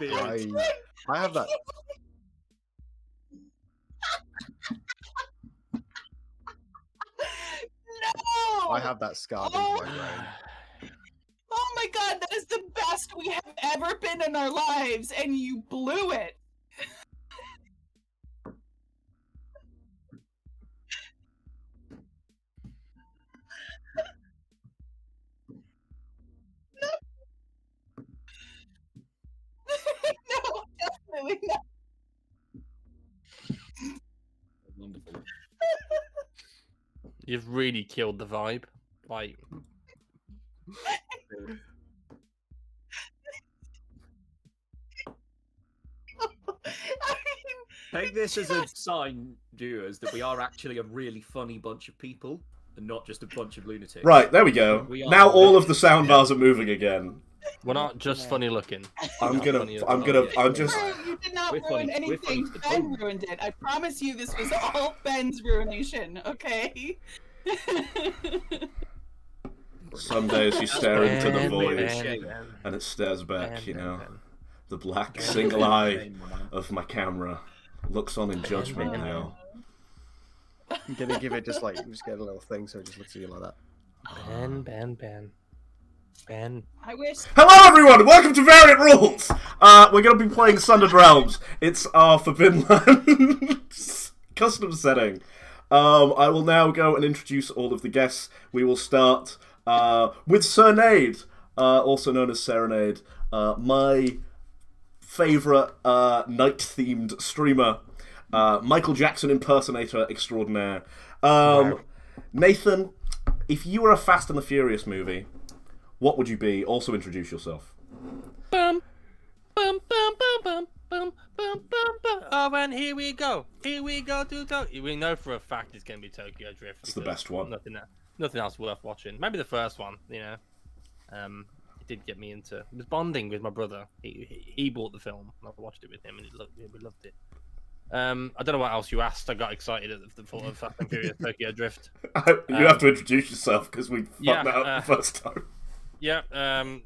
experience. I have that. No! I have that scarred into my brain. Oh my god, that is the best we have ever been in our lives, and you blew it. No, definitely not. Wonderful. You've really killed the vibe. Like, I mean, Take this as a sign, viewers, that we are actually a really funny bunch of people and not just a bunch of lunatics. Right, there we go. We are Now all of very- the sound bars are moving again. we're not just funny looking. I'm Not funny as well. just. you did not We're funny- ruin we're funny anything. to the Ben bone. ruined it. I promise you, this was all Ben's ruination. Okay. Some days you stare into the void, Shame. and it stares back. You know, Ben. the black single eye of my camera looks on in judgment now. I'm gonna give it just get a little thing so it just looks at you like that. Ben. I wish. Hello everyone, welcome to Variant Rules! We're going to be playing Sundered Realms. It's our Forbidden Lands custom setting. I will now go and introduce all of the guests. We will start with Serenade, also known as Serenade, my favourite night-themed streamer, Michael Jackson impersonator extraordinaire. Nathan, if you were a Fast and the Furious movie, what would you be? Also introduce yourself. Bum, bum, bum, bum, bum, bum, bum, bum, bum. Oh, and here we go. Here we go to Tokyo. We know for a fact it's going to be Tokyo Drift. It's the best one. Nothing else worth watching. Maybe the first one, you know. It did get me into. It was bonding with my brother. He bought the film. And I watched it with him, and we loved it. I don't know what else you asked. I got excited at the thought of Fast and Furious Tokyo Drift. You have to introduce yourself because we fucked that up the first time. Yeah, I'm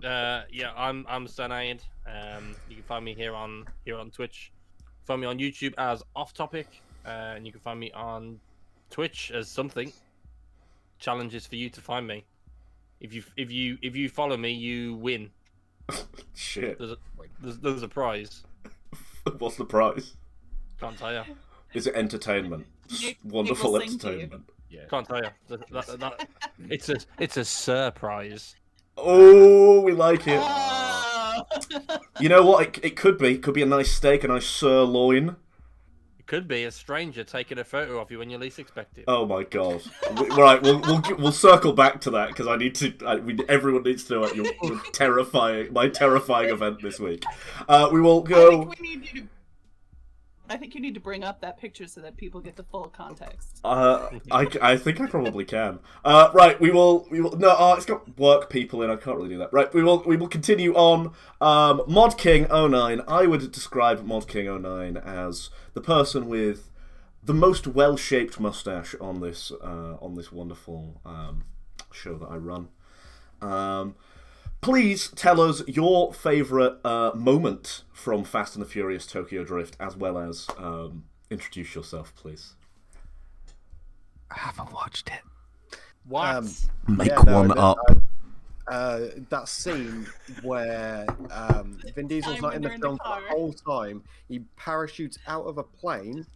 Sundered. You can find me here on Twitch. Find me on YouTube as Off Topic, and you can find me on Twitch as something. Challenges for you to find me. If you follow me, you win. Shit. There's a prize. What's the prize? Can't tell you. Is it entertainment? Wonderful will sing to you. entertainment. Yeah. Can't tell you. It's a surprise. Oh, we like it. Oh. You know what? It could be. Could be a nice steak, a nice sirloin. It could be a stranger taking a photo of you when you least expect it. Oh my god! Right, we'll circle back to that because I need to. Everyone needs to know your my terrifying event this week. We will go. I think you need to bring up that picture so that people get the full context. I think I probably can. Right, we will. No, it's got work people in. I can't really do that. Right, we will continue on. Mod King 09. I would describe Mod King 09 as the person with the most well-shaped mustache on this wonderful show that I run. Please tell us your favourite moment from Fast and the Furious Tokyo Drift, as well as introduce yourself, please. I haven't watched it. What? That scene where Vin Diesel's not in the film for the whole time. He parachutes out of a plane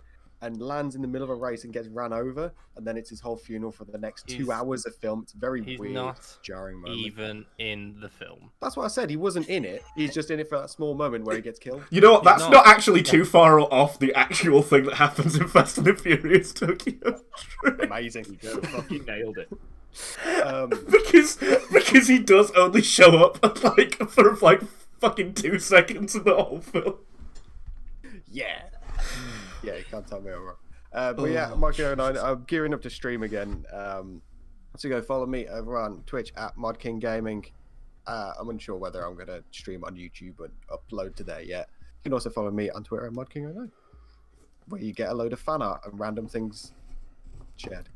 and lands in the middle of a race and gets ran over, and then it's his whole funeral for the next 2 hours of film. It's very weird, not jarring moment. even in the film. That's what I said. He wasn't in it. He's just in it for that small moment where he gets killed. You know what? That's not. not actually too far off the actual thing that happens in Fast and the Furious Tokyo Drift. Amazing. You fucking nailed it. Because he does only show up for fucking 2 seconds in the whole film. Yeah. Yeah, you can't tell me I'm wrong. But yeah, Mod09, I'm gearing up to stream again. So go follow me over on Twitch at ModKing Gaming. I'm unsure whether I'm going to stream on YouTube and upload to there yet. You can also follow me on Twitter at ModKing09, where you get a load of fan art and random things shared.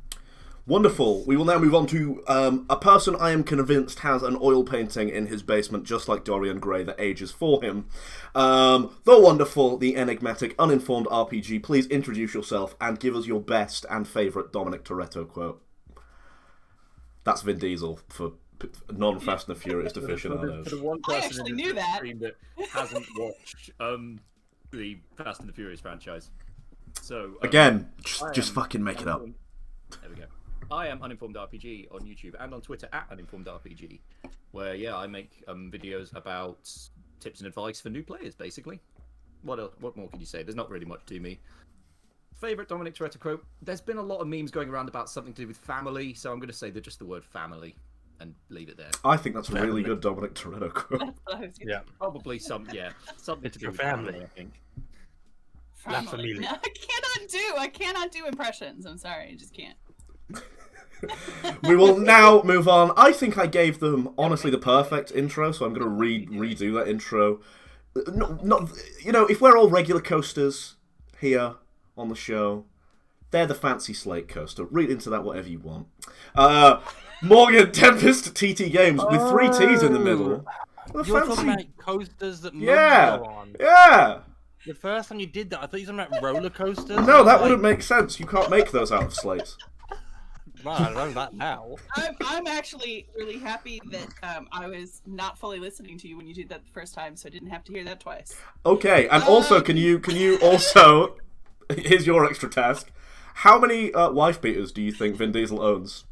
Wonderful. We will now move on to a person I am convinced has an oil painting in his basement, just like Dorian Gray, that ages for him. The wonderful, the enigmatic, uninformed RPG. Please introduce yourself and give us your best and favourite Dominic Toretto quote. That's Vin Diesel for non-Fast and the Furious aficionados. For the one I person actually in knew this that. stream that hasn't watched the Fast and the Furious franchise. So Again, I just am fucking make it up. There we go. I am Uninformed RPG on YouTube and on Twitter at Uninformed RPG, where I make videos about tips and advice for new players, basically. What more can you say? There's not really much to me. Favorite Dominic Toretto quote? There's been a lot of memes going around about something to do with family, so I'm going to say just the word family and leave it there. I think that's a really good Dominic Toretto quote. Yeah. Probably something It's to do for with family. I think. La familia. No, I cannot do impressions. I'm sorry, I just can't. We will now move on. I think I gave them, honestly, the perfect intro, so I'm going to redo that intro. Not, if we're all regular coasters here on the show, they're the fancy slate coaster. Read into that whatever you want. Morgan Tempest TT Games with 3 T's in the middle. You're talking about coasters that mugs Yeah, go on. yeah. The first time you did that, I thought you were talking about roller coasters. No, that wouldn't make sense. You can't make those out of slates. Well, I know that now. I'm actually really happy that I was not fully listening to you when you did that the first time, so I didn't have to hear that twice. Okay, and also, can you also? Here's your extra task. How many wife beaters do you think Vin Diesel owns?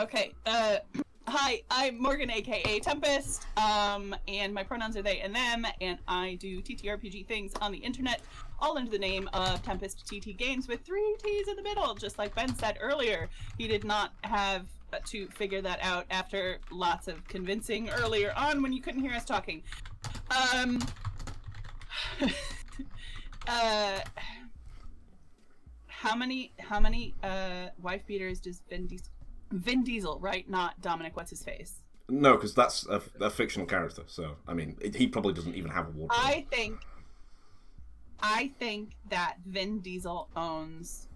Okay. Hi, I'm Morgan, aka Tempest. And my pronouns are they and them, and I do TTRPG things on the internet, all under the name of Tempest TT Games with 3 T's in the middle, just like Ben said earlier. He did not have to figure that out after lots of convincing earlier on when you couldn't hear us talking. How many wife beaters does Vin Diesel, right? Not Dominic, what's his face? No, because that's a fictional character. So I mean, he probably doesn't even have a wardrobe. I think that Vin Diesel owns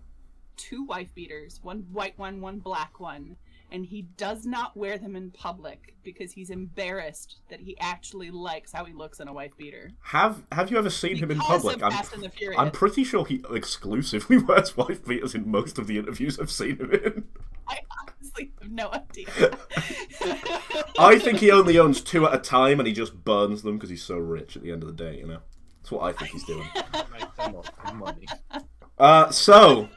2 wife beaters, one white one black one, and he does not wear them in public because he's embarrassed that he actually likes how he looks in a wife beater. Have you ever seen him in Because public? of Fast and the Furious. I'm pretty sure he exclusively wears wife beaters in most of the interviews I've seen him in. I honestly have no idea. I think he only owns 2 at a time, and he just burns them because he's so rich at the end of the day. That's what I think he's doing. Money. So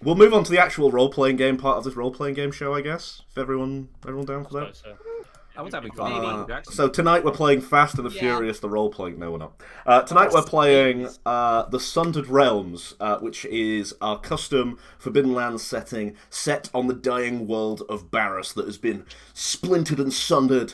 we'll move on to the actual role-playing game part of this role-playing game show, I guess. If everyone down for that. I was having fun. So tonight we're playing Fast and the Furious, the role-playing. No, we're not. Tonight we're playing the Sundered Realms, which is our custom Forbidden Lands setting set on the dying world of Barris that has been splintered and sundered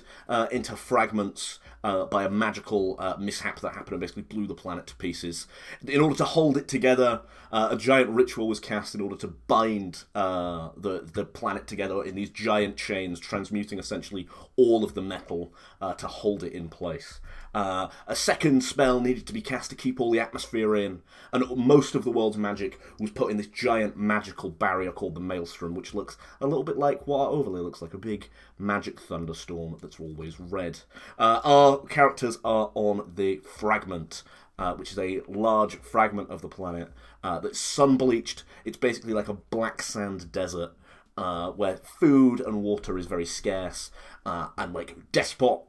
into fragments by a magical mishap that happened and basically blew the planet to pieces. In order to hold it together, a giant ritual was cast in order to bind the planet together in these giant chains, transmuting essentially all of the metal to hold it in place. A second spell needed to be cast to keep all the atmosphere in, and most of the world's magic was put in this giant magical barrier called the Maelstrom, which looks a little bit like what our overlay looks like, a big magic thunderstorm that's always red. Our characters are on the fragment, which is a large fragment of the planet that's sun-bleached. It's basically like a black sand desert where food and water is very scarce, and like despot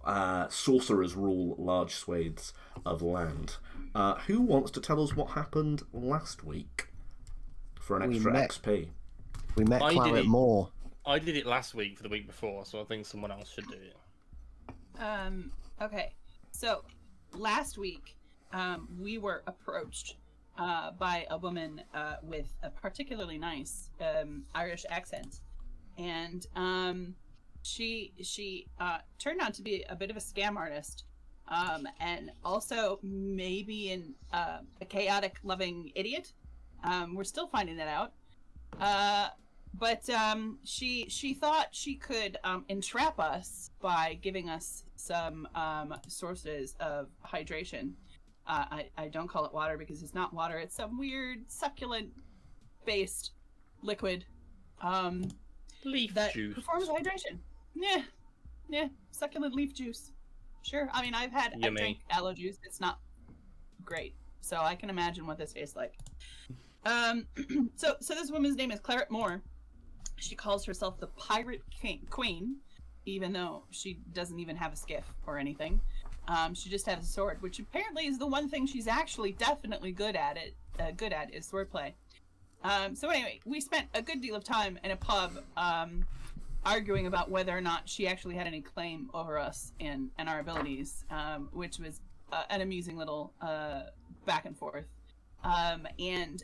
sorcerers rule large swathes of land. Who wants to tell us what happened last week for an extra XP? We met Claret Moore. I did it last week for the week before, so I think someone else should do it. Okay. So, last week, we were approached by a woman with a particularly nice Irish accent, and she turned out to be a bit of a scam artist, and also maybe a chaotic loving idiot. We're still finding that out. But she thought she could entrap us by giving us some sources of hydration. I don't call it water because it's not water. It's some weird succulent based liquid Leaf that juice. performs hydration. Yeah, succulent leaf juice. Sure. I mean, I've Yummy. drank aloe juice. It's not great, so I can imagine what this tastes like. So this woman's name is Claret Moore. She calls herself the Pirate Queen, even though she doesn't even have a skiff or anything. She just has a sword, which apparently is the one thing she's actually definitely good at. Is swordplay. So anyway, we spent a good deal of time in a pub arguing about whether or not she actually had any claim over us and our abilities, which was an amusing little back and forth. And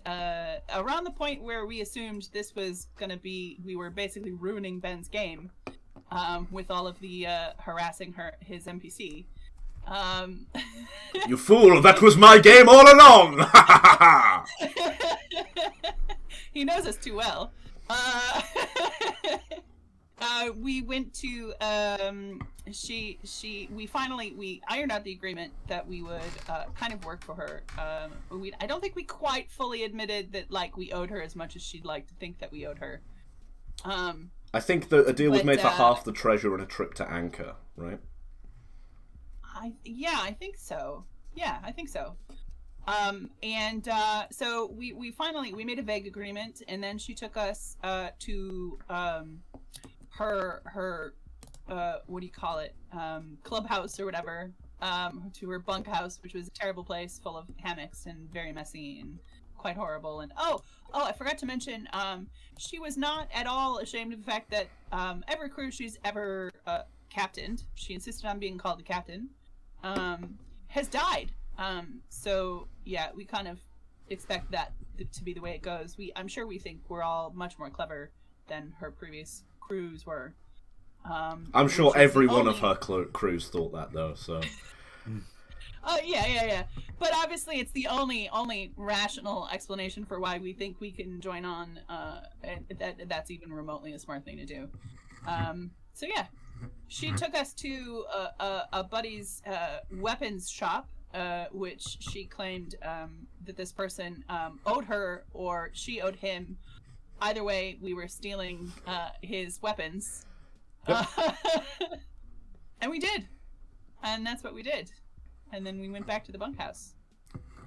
around the point where we assumed this was going to be, we were basically ruining Ben's game with all of the harassing his NPC. You fool! That was my game all along! He knows us too well. We went to we ironed out the agreement that we would kind of work for her. I don't think we quite fully admitted that like we owed her as much as she'd like to think that we owed her. I think that a deal was But, made for half the treasure and a trip to Anchor, right? I think so. Yeah, I think so. So we finally made a vague agreement, and then she took us to her what do you call it, clubhouse or whatever, to her bunkhouse, which was a terrible place full of hammocks and very messy and quite horrible. And oh, I forgot to mention, she was not at all ashamed of the fact that every crew she's ever captained, she insisted on being called the captain, has died. So yeah, we kind of expect that to be the way it goes. I'm sure we think we're all much more clever than her previous crews were. I'm sure every one of her crews thought that, though, so... Oh, yeah. But obviously it's the only rational explanation for why we think we can join on, and that's even remotely a smart thing to do. So yeah, she took us to a buddy's weapons shop, which she claimed that this person owed her, or she owed him. Either way, we were stealing his weapons. Yep. And we did. And that's what we did. And then we went back to the bunkhouse.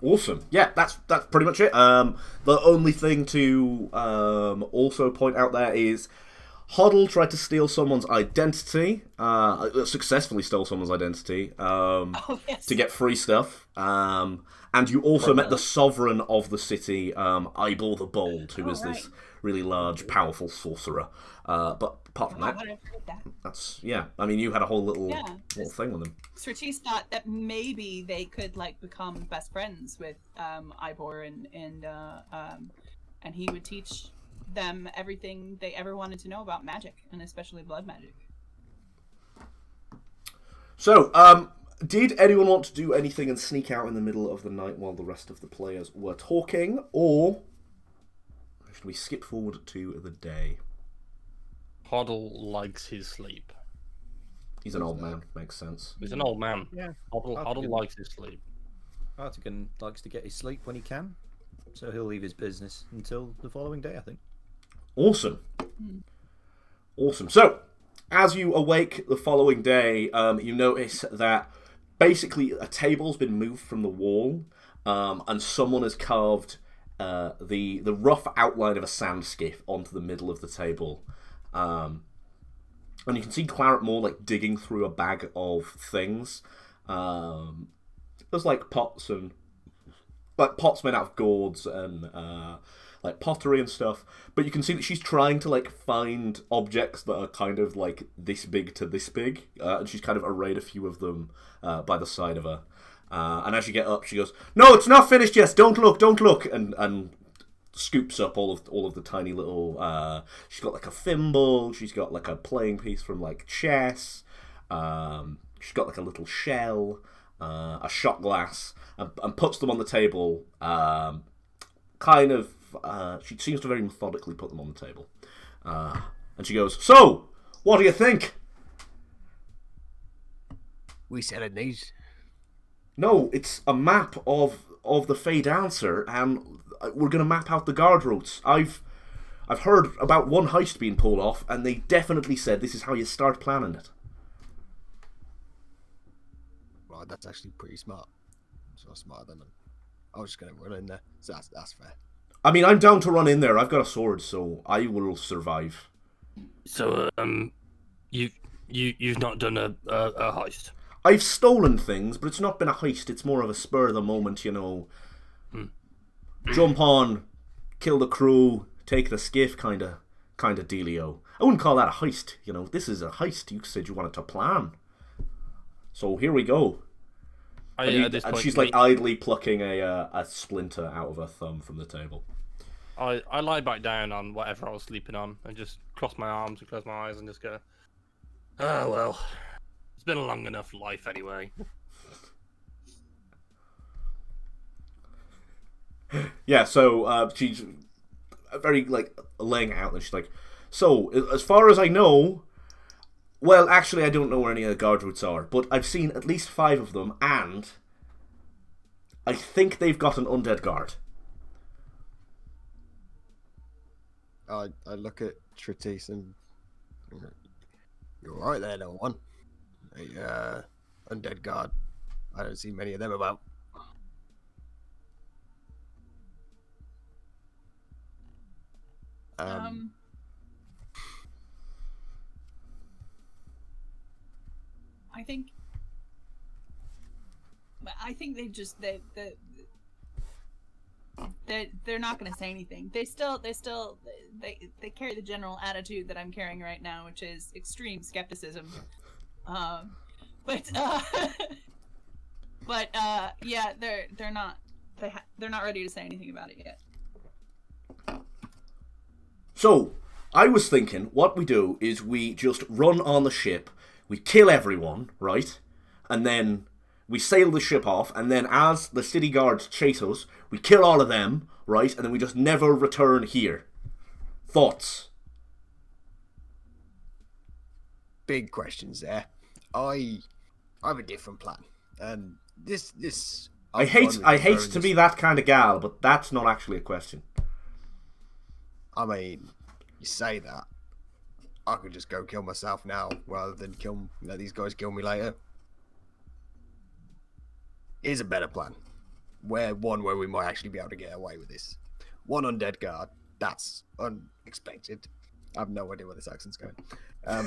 Awesome. Yeah, that's pretty much it. The only thing to also point out there is Hoddle tried to steal someone's identity, successfully stole someone's identity, Yes. to get free stuff. And you also met the sovereign of the city, Eibor the Bold, who is this really large, powerful sorcerer. But apart from that, that's, yeah. I mean, you had a whole little thing with him. Stratees thought that maybe they could like become best friends with Eibor, and he would teach them everything they ever wanted to know about magic, and especially blood magic. So, did anyone want to do anything and sneak out in the middle of the night while the rest of the players were talking, or should we skip forward to the day? Hoddle likes his sleep. He's an old man, makes sense. He's an old man. Yeah. Hoddle likes his sleep. Artigan likes to get his sleep when he can, so he'll leave his business until the following day, I think. Awesome. Awesome. So, as you awake the following day, you notice that basically a table's been moved from the wall, and someone has carved the rough outline of a sand skiff onto the middle of the table. And you can see Claret Moore like digging through a bag of things. There's like pots made out of gourds and like pottery and stuff. But you can see that she's trying to like find objects that are kind of like this big to this big, and she's kind of arrayed a few of them by the side of her. And as you get up, she goes, "No, it's not finished yet. Don't look," and scoops up all of the tiny little. She's got like a thimble. She's got like a playing piece from like chess. She's got like a little shell, a shot glass, and puts them on the table. She seems to very methodically put them on the table, and she goes, "So, what do you think?" We selling these? No, it's a map of the Fey Dancer and we're gonna map out the guard routes. I've heard about one heist being pulled off, and they definitely said this is how you start planning it. Well, that's actually pretty smart. So smarter than them. I was just gonna run in there. So that's fair. I mean, I'm down to run in there. I've got a sword, so I will survive. So, you've not done a heist. I've stolen things, but it's not been a heist. It's more of a spur of the moment, you know. Jump on, kill the crew, take the skiff, kind of dealio. I wouldn't call that a heist. You know, this is a heist. You said you wanted to plan, so here we go. And she's like idly plucking a splinter out of her thumb from the table. I lie back down on whatever I was sleeping on and just cross my arms and close my eyes and just go, oh well, it's been a long enough life anyway. Yeah, so she's very like laying it out, and she's like, so as far as I know, well, actually, I don't know where any of the guard routes are, but I've seen at least 5 of them, and I think they've got an undead guard. I look at Tritis and you're right there, no one. A undead guard. I don't see many of them about. I think they're not going to say anything. They carry the general attitude that I'm carrying right now, which is extreme skepticism. But yeah, they're not ready to say anything about it yet. So I was thinking, what we do is we just run on the ship, we kill everyone, right, and then we sail the ship off, and then as the city guards chase us, we kill all of them, right, and then we just never return here. Thoughts? Big questions there. I have a different plan, and this. I hate to be that kind of gal, but that's not actually a question. I mean, you say that. I could just go kill myself now, rather than let these guys kill me later. Here's a better plan. Where we might actually be able to get away with this. 1 undead guard. That's unexpected. I have no idea where this accent's going. I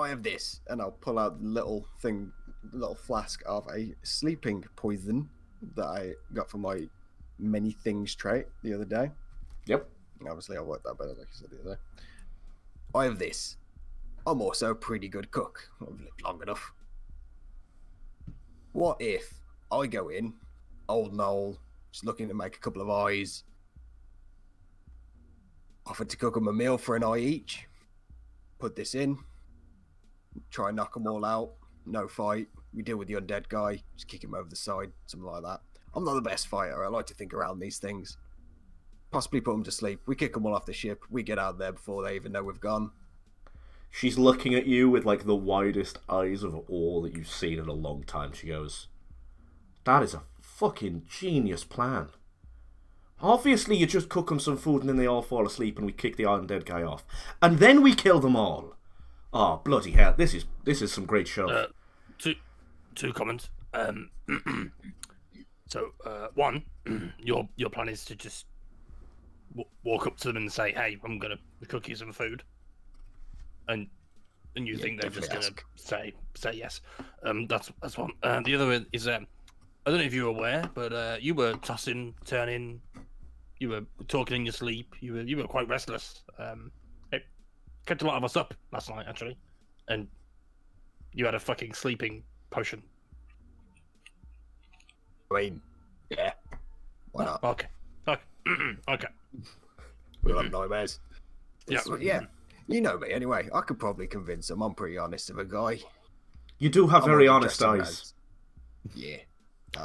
have this, and I'll pull out the little flask of a sleeping poison that I got from my many things trait the other day. Yep. Obviously, I worked that better, like I said the other day. I have this. I'm also a pretty good cook. I've lived long enough. What if I go in, old Noel, just looking to make a couple of eyes, offered to cook them a meal for an eye each, put this in, try and knock them all out, no fight, we deal with the undead guy, just kick him over the side, something like that. I'm not the best fighter, I like to think around these things. Possibly put them to sleep, we kick them all off the ship, we get out there before they even know we've gone. She's looking at you with like the widest eyes of all that you've seen in a long time. She goes, that is a fucking genius plan. Obviously you just cook them some food and then they all fall asleep and we kick the undead guy off. And then we kill them all. Oh, bloody hell. This is some great show. Two comments. So, one, your plan is to just walk up to them and say, hey, I'm going to cook you some food. And you think they're just going to say yes. That's one. The other is, I don't know if you were aware, but you were tossing, turning, you were talking in your sleep, you were quite restless. It kept a lot of us up last night, actually. And you had a fucking sleeping potion. I mean, yeah. Why not? Okay. Okay. We'll have nightmares. Yeah. You know me anyway. I could probably convince him. I'm pretty honest of a guy. You do have very honest eyes. Yeah.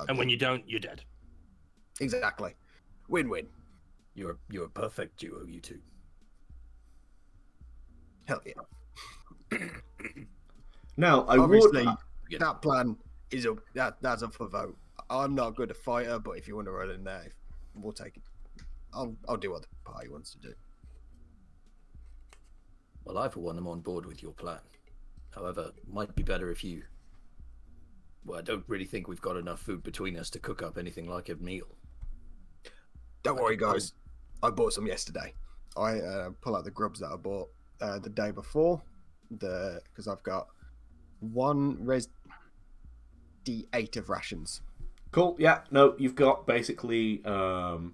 And when you don't, you're dead. Exactly. Win-win. You're a perfect duo, you two. Hell yeah. Now, Obviously, that plan is up. That's up for vote. I'm not good at fighter, but if you want to run in there, we'll take it. I'll do what the party wants to do. Well, I for one am on board with your plan. However, might be better if you. Well, I don't really think we've got enough food between us to cook up anything like a meal. Don't worry, guys. I bought some yesterday. I pull out the grubs that I bought the day before, because I've got one res D8 of rations. Cool. Yeah. No, you've got basically how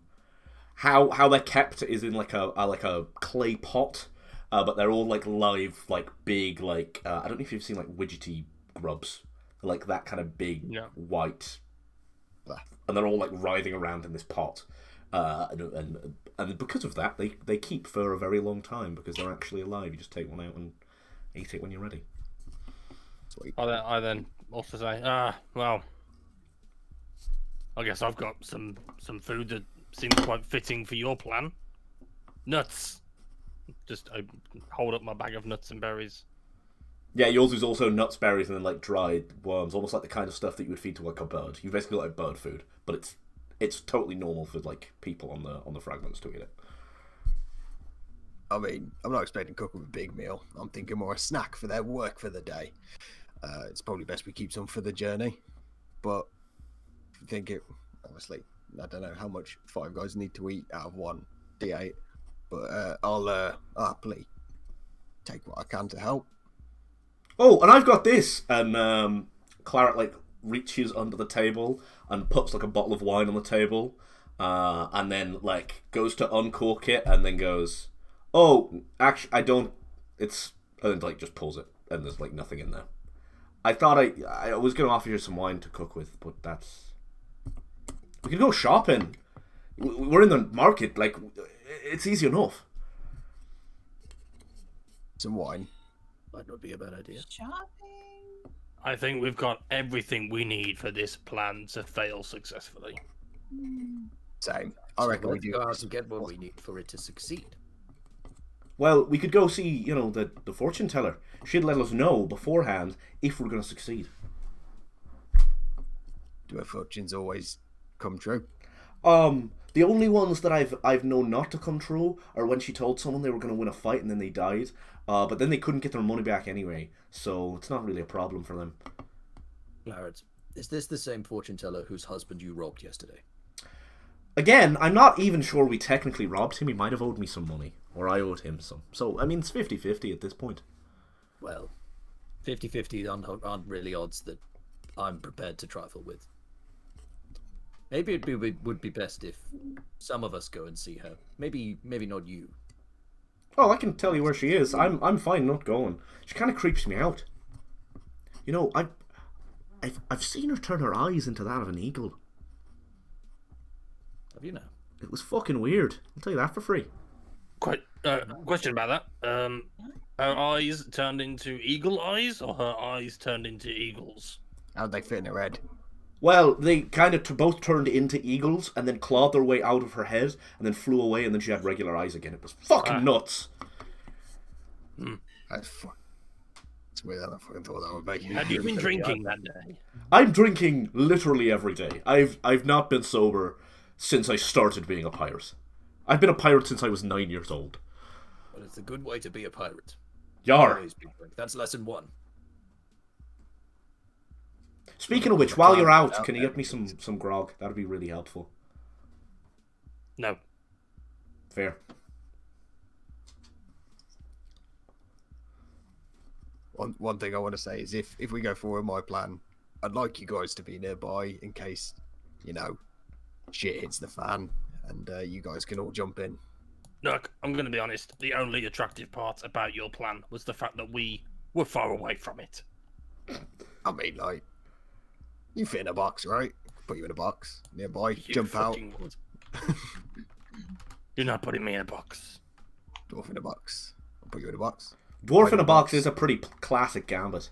they're kept is in like a clay pot, but they're all like live, like big, like I don't know if you've seen like widgety grubs, like that kind of big white, and they're all like writhing around in this pot, and because of that, they keep for a very long time because they're actually alive. You just take one out and eat it when you're ready. Sweet. I then also say, well, I guess I've got some food that seems quite fitting for your plan. Nuts. Just I hold up my bag of nuts and berries. Yeah, yours is also nuts, berries, and then like dried worms, almost like the kind of stuff that you would feed to like a bird. You've basically got like bird food, but it's totally normal for like people on the fragments to eat it. I mean, I'm not expecting to cook them a big meal. I'm thinking more a snack for their work for the day. It's probably best we keep some for the journey. But I think obviously, I don't know how much Five Guys need to eat out of one D8. But I'll happily take what I can to help. Oh, and I've got this. And Claret like reaches under the table and puts like a bottle of wine on the table, and then like goes to uncork it and then goes, "Oh, actually, I don't." It's and then like just pulls it and there's like nothing in there. I thought I was going to offer you some wine to cook with, but we can go shopping. We're in the market, like it's easy enough. Some wine. Might not be a bad idea. Shopping. I think we've got everything we need for this plan to fail successfully. Same. I reckon we let's do. go out and get what we need for it to succeed. Well, we could go see, the fortune teller. She'd let us know beforehand if we're going to succeed. Do her fortunes always come true? The only ones that I've known not to come true are when she told someone they were going to win a fight and then they died. But then they couldn't get their money back anyway, so it's not really a problem for them. Claret, is this the same fortune teller whose husband you robbed yesterday? Again, I'm not even sure we technically robbed him. He might have owed me some money, or I owed him some. So, I mean, it's 50-50 at this point. Well, 50-50 aren't really odds that I'm prepared to trifle with. Maybe it would be best if some of us go and see her. Maybe not you. Oh, I can tell you where she is. I'm fine not going. She kind of creeps me out. I've seen her turn her eyes into that of an eagle. Have you now? It was fucking weird. I'll tell you that for free. Question about that. Her eyes turned into eagle eyes, or her eyes turned into eagles? How'd they fit in her head? Well, they kind of both turned into eagles and then clawed their way out of her head and then flew away and then she had regular eyes again. It was fucking nuts. It's weird. I fucking thought that would make you. Had you been drinking that day? I'm drinking literally every day. I've not been sober since I started being a pirate. I've been a pirate since I was 9 years old. Well, it's a good way to be a pirate. Yar. Always be drunk. That's lesson 1. Speaking of which, while you're out, can you get me some grog? That'd be really helpful. No. Fair. One thing I want to say is if we go forward my plan, I'd like you guys to be nearby in case, shit hits the fan and you guys can all jump in. Look, I'm going to be honest. The only attractive part about your plan was the fact that we were far away from it. I mean, like, you fit in a box, right? Put you in a box nearby, You jump out, fucking would. You're not putting me in a box. dwarf in a box. I'll put you in a box. Dwarf in a box is a pretty classic gambit.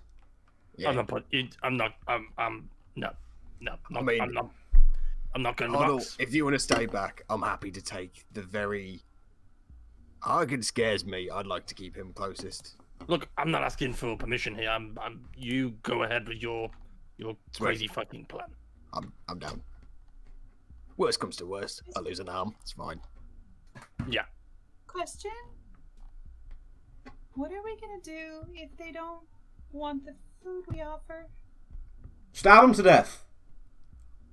Yeah. I'm not putting. No. I mean, I'm not going to the Arnold, box. if you want to stay back, I'm happy to take the very. Argon scares me. I'd like to keep him closest. Look, I'm not asking for permission here. You go ahead with your your crazy fucking plan. I'm down. Worst comes to worst, I lose an arm. It's fine. Yeah. Question? What are we gonna do if they don't want the food we offer? Stab him to death.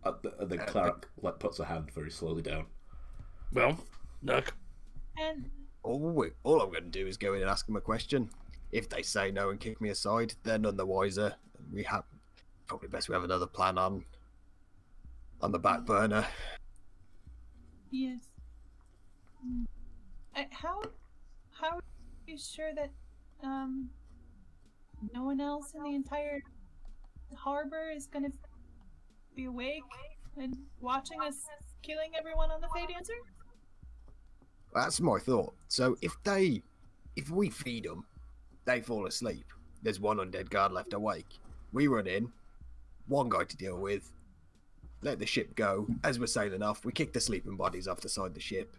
The cleric puts a hand very slowly down. Well, look. And All I'm going to do is go in and ask them a question. If they say no and kick me aside, they're none the wiser. We have probably best we have another plan on the back burner. yes. How are you sure that no one else in the entire harbor is gonna be awake and watching us killing everyone on the Fey Dancer? That's my thought. So if we feed them, they fall asleep. There's one undead guard left awake. We run in, one guy to deal with, let the ship go. As we're sailing off, we kick the sleeping bodies off the side of the ship.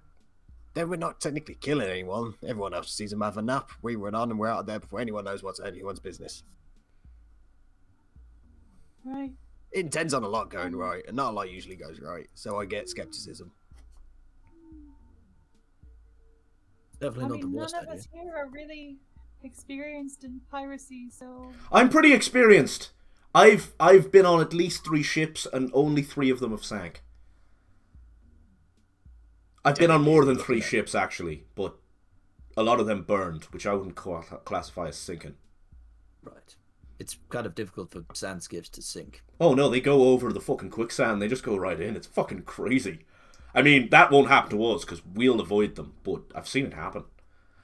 Then we're not technically killing anyone. Everyone else sees them have a nap. We run on and we're out of there before anyone knows what's anyone's business. Right. It intends on a lot going right, and not a lot usually goes right. So I get skepticism. Definitely not the None worst of idea. us here are really experienced in piracy, so I'm pretty experienced. I've been on at least 3 ships, and only 3 of them have sank. I've been on more than 3 ships actually, but a lot of them burned, which I wouldn't classify as sinking. Right. It's kind of difficult for sand skiffs to sink. Oh no, they go over the fucking quicksand. They just go right in. It's fucking crazy. I mean, that won't happen to us because we'll avoid them, but I've seen it happen.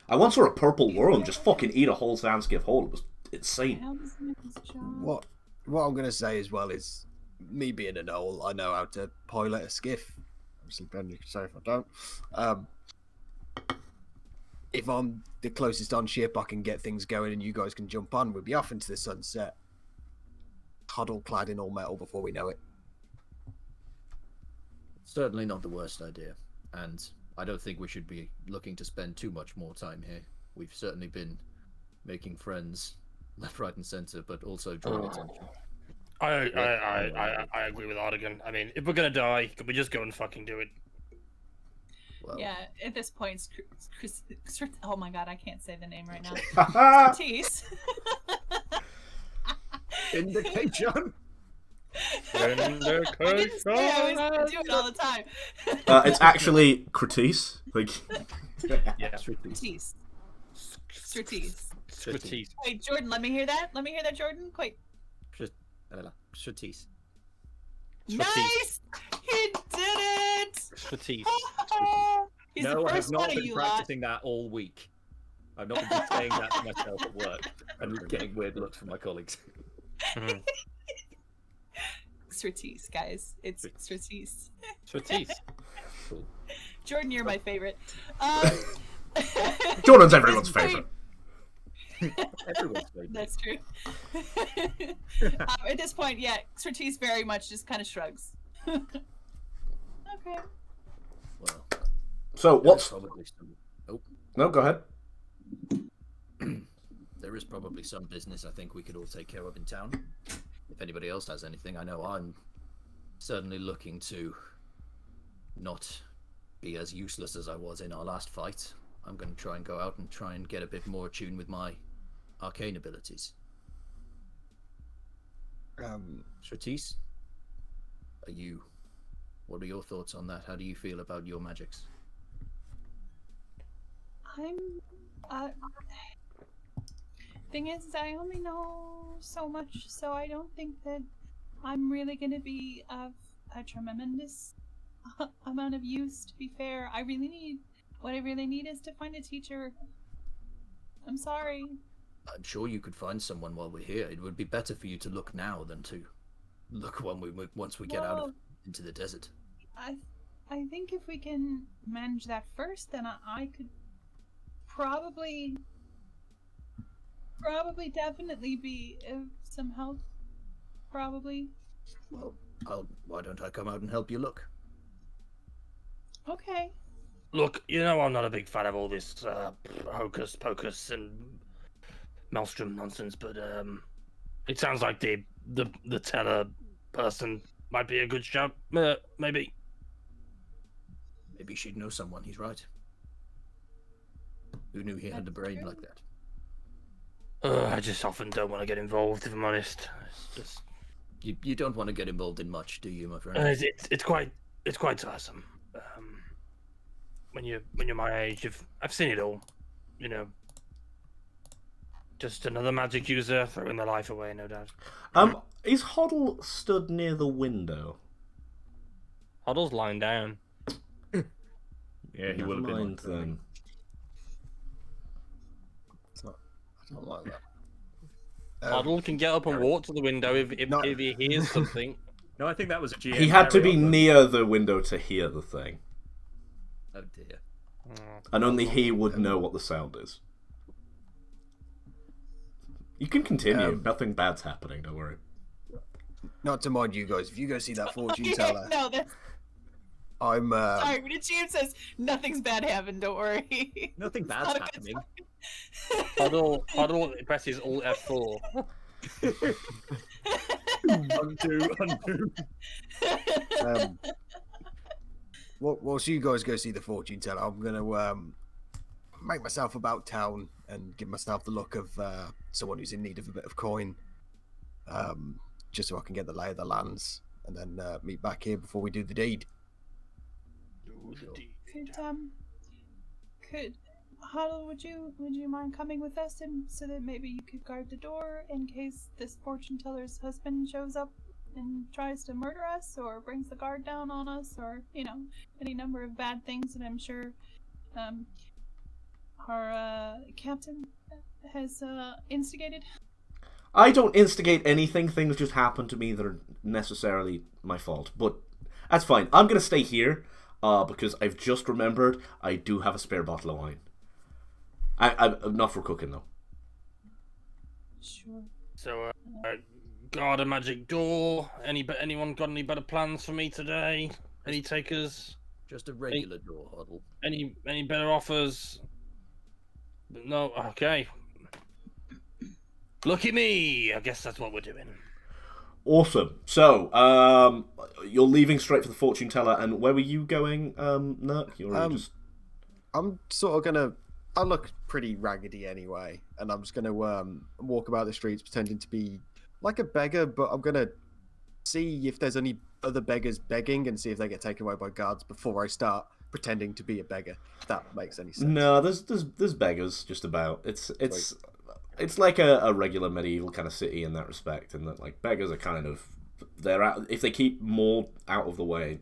I once saw a purple worm just fucking eat a whole sand skiff whole. It was insane. how does it make his job? What I'm going to say as well is, me being a Knoll, I know how to pilot a skiff. Obviously, Ben, you can say if I don't. If I'm the closest on ship, I can get things going and you guys can jump on. We'll be off into the sunset. Huddle clad in all metal before we know it. Certainly not the worst idea. And I don't think we should be looking to spend too much more time here. We've certainly been making friends left, right, and centre, but also drawing attention. I agree with Artigan. I mean, if we're gonna die, can we just go and fucking do it? Well, Yeah, at this point, oh my god, I can't say the name right now. Curtis. indication. I didn't say I was gonna do it all the time. It's actually Critique. Like, Yeah. Curtis. Curtis. Expertise. Wait, Jordan, let me hear that. Let me hear that, Jordan. Quick. Strategies. Nice! He did it! Expertise. He's No, the I have first not one of been you lot. practicing that all week. I've not been saying that to myself at work and getting weird looks from my colleagues. Strategies, guys. It's strategies. Expertise. Cool. Jordan, you're my favorite. Jordan's everyone's favourite. Everyone's favorite. That's true. At this point, yeah, Strategies very much just kind of shrugs. Okay. Well, So, what's... probably some... Oh, No, go ahead. there is probably some business I think we could all take care of in town. If anybody else has anything, I know I'm certainly looking to not be as useless as I was in our last fight. I'm going to try and go out and try and get a bit more attuned with my arcane abilities. Stratis, what are your thoughts on that? How do you feel about your magics? Thing is, I only know so much, so I don't think that I'm really gonna be of a tremendous amount of use, to be fair. What I really need is to find a teacher. I'm sorry. I'm sure you could find someone while we're here. It would be better for you to look now than to look once we get out into the desert. I think if we can manage that first, then I could probably definitely be of some help. Probably. Well, why don't I come out and help you look? Okay. Look, you know I'm not a big fan of all this hocus pocus and maelstrom nonsense, but it sounds like the teller person might be a good shout. Maybe. Maybe she'd know someone. He's right. Who knew he had the brain like that? I just often don't want to get involved, if I'm honest. It's just You don't want to get involved in much, do you, my friend? it's quite tiresome. When you're my age, I've seen it all. You know, just another magic user throwing their life away, no doubt. Is Hoddle stood near the window? Huddle's lying down. Yeah, he Never would have been. mind then. It's not. I don't like that. Huddle can get up and walk to the window if he hears something. No, I think that was a GM. He had to be carry-on, though. near the window to hear the thing, Oh dear. and only he would know what the sound is. You can continue. Nothing bad's happening. Don't worry. Not to mind you guys. If you go see that fortune Yeah, teller, no, that's I'm. sorry. When a GM says nothing's bad happened, don't worry. Nothing It's bad's not a good happening. Huddle presses Alt F4. Undo. Whilst you guys go see the fortune teller, I'm gonna make myself about town and give myself the look of someone who's in need of a bit of coin, just so I can get the lay of the lands, and then meet back here before we do the deed. Could Huddle, would you mind coming with us, and so that maybe you could guard the door in case this fortune teller's husband shows up and tries to murder us, or brings the guard down on us, or any number of bad things that I'm sure our captain has instigated. I don't instigate anything. Things just happen to me that are necessarily my fault. But that's fine. I'm going to stay here because I've just remembered I do have a spare bottle of wine. I'm not for cooking, though. Sure. So, guard a magic door. Anyone got any better plans for me today? Any takers? Just a regular door, Huddle. Any better offers? No. Okay. Look at me. I guess that's what we're doing. Awesome. So, you're leaving straight for the fortune teller, and where were you going, Nurk? You're just... I'm sort of gonna. I look pretty raggedy anyway, and I'm just gonna walk about the streets pretending to be like a beggar, but I'm gonna see if there's any other beggars begging and see if they get taken away by guards before I start pretending to be a beggar. If that makes any sense. No, there's beggars just about. It's like a regular medieval kind of city in that respect, and that like beggars are kind of they're out if they keep more out of the way,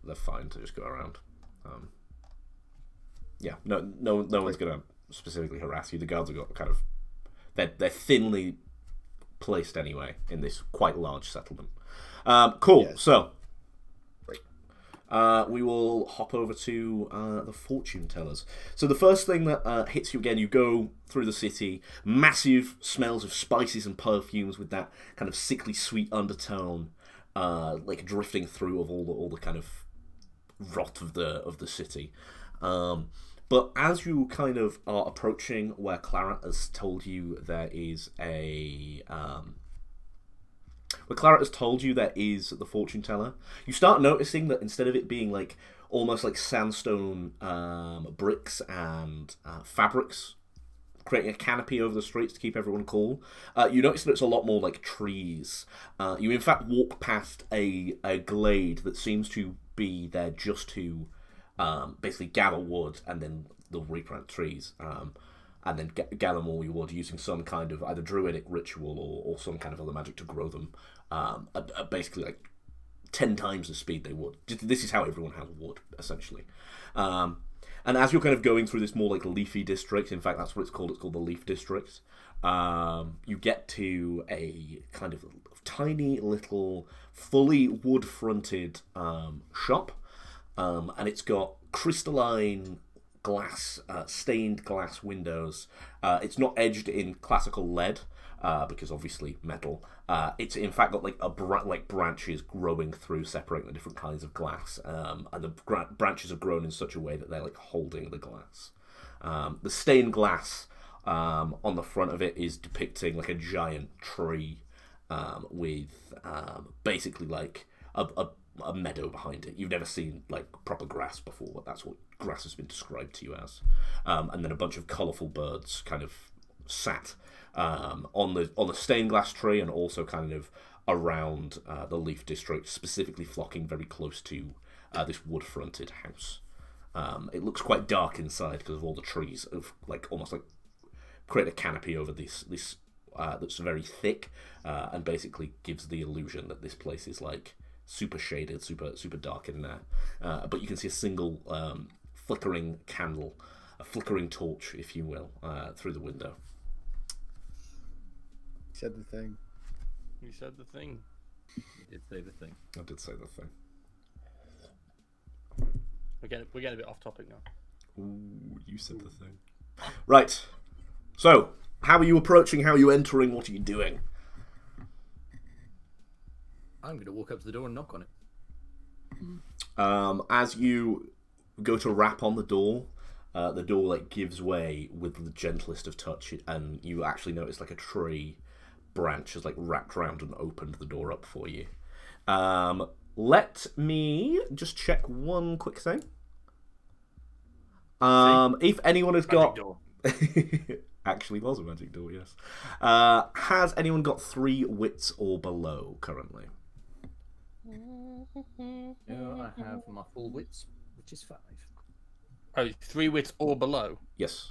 they're fine to just go around. Yeah, no one's gonna specifically harass you. The guards have got kind of they're thinly placed anyway in this quite large settlement. Cool. Yes. So we will hop over to the fortune tellers. So the first thing that hits you again, you go through the city, massive smells of spices and perfumes with that kind of sickly sweet undertone, like drifting through of all the kind of rot of the city. But as you kind of are approaching where Claret has told you there is the fortune teller, you start noticing that instead of it being like almost like sandstone bricks and fabrics creating a canopy over the streets to keep everyone cool, you notice that it's a lot more like trees. You in fact walk past a glade that seems to be there just to basically gather wood and then they'll replant trees, and then gather more wood using some kind of either druidic ritual or some kind of other magic to grow them, basically like 10 times the speed they would. This is how everyone has wood, essentially. And as you're kind of going through this more like leafy district, in fact that's what it's called the Leaf District, you get to a kind of tiny little fully wood-fronted shop. And it's got crystalline glass, stained glass windows. It's not edged in classical lead, because obviously metal. It's in fact got like branches growing through, separating the different kinds of glass. And the branches are grown in such a way that they're like holding the glass. The stained glass on the front of it is depicting like a giant tree. with basically like a meadow behind it. You've never seen like proper grass before, but that's what grass has been described to you as. And then a bunch of colourful birds kind of sat on the stained glass tree, and also kind of around the Leaf District, specifically flocking very close to this wood-fronted house. It looks quite dark inside because of all the trees, of like almost like create a canopy over this that's very thick, and basically gives the illusion that this place is like super shaded, super dark in there. But you can see a single flickering candle, a flickering torch, if you will, through the window. Said the thing. You said the thing. You did say the thing. I did say the thing. We're getting a bit off topic now. Ooh, you said the thing. Right. So, how are you approaching? How are you entering? What are you doing? I'm going to walk up to the door and knock on it. As you go to rap on the door like gives way with the gentlest of touch, and you actually notice like a tree branch has like wrapped around and opened the door up for you. Let me just check one quick thing. If anyone has got actually was a magic door, yes. Has anyone got 3 wits or below currently? Yeah, I have my full wits, which is 5. Oh, 3 wits or below? Yes.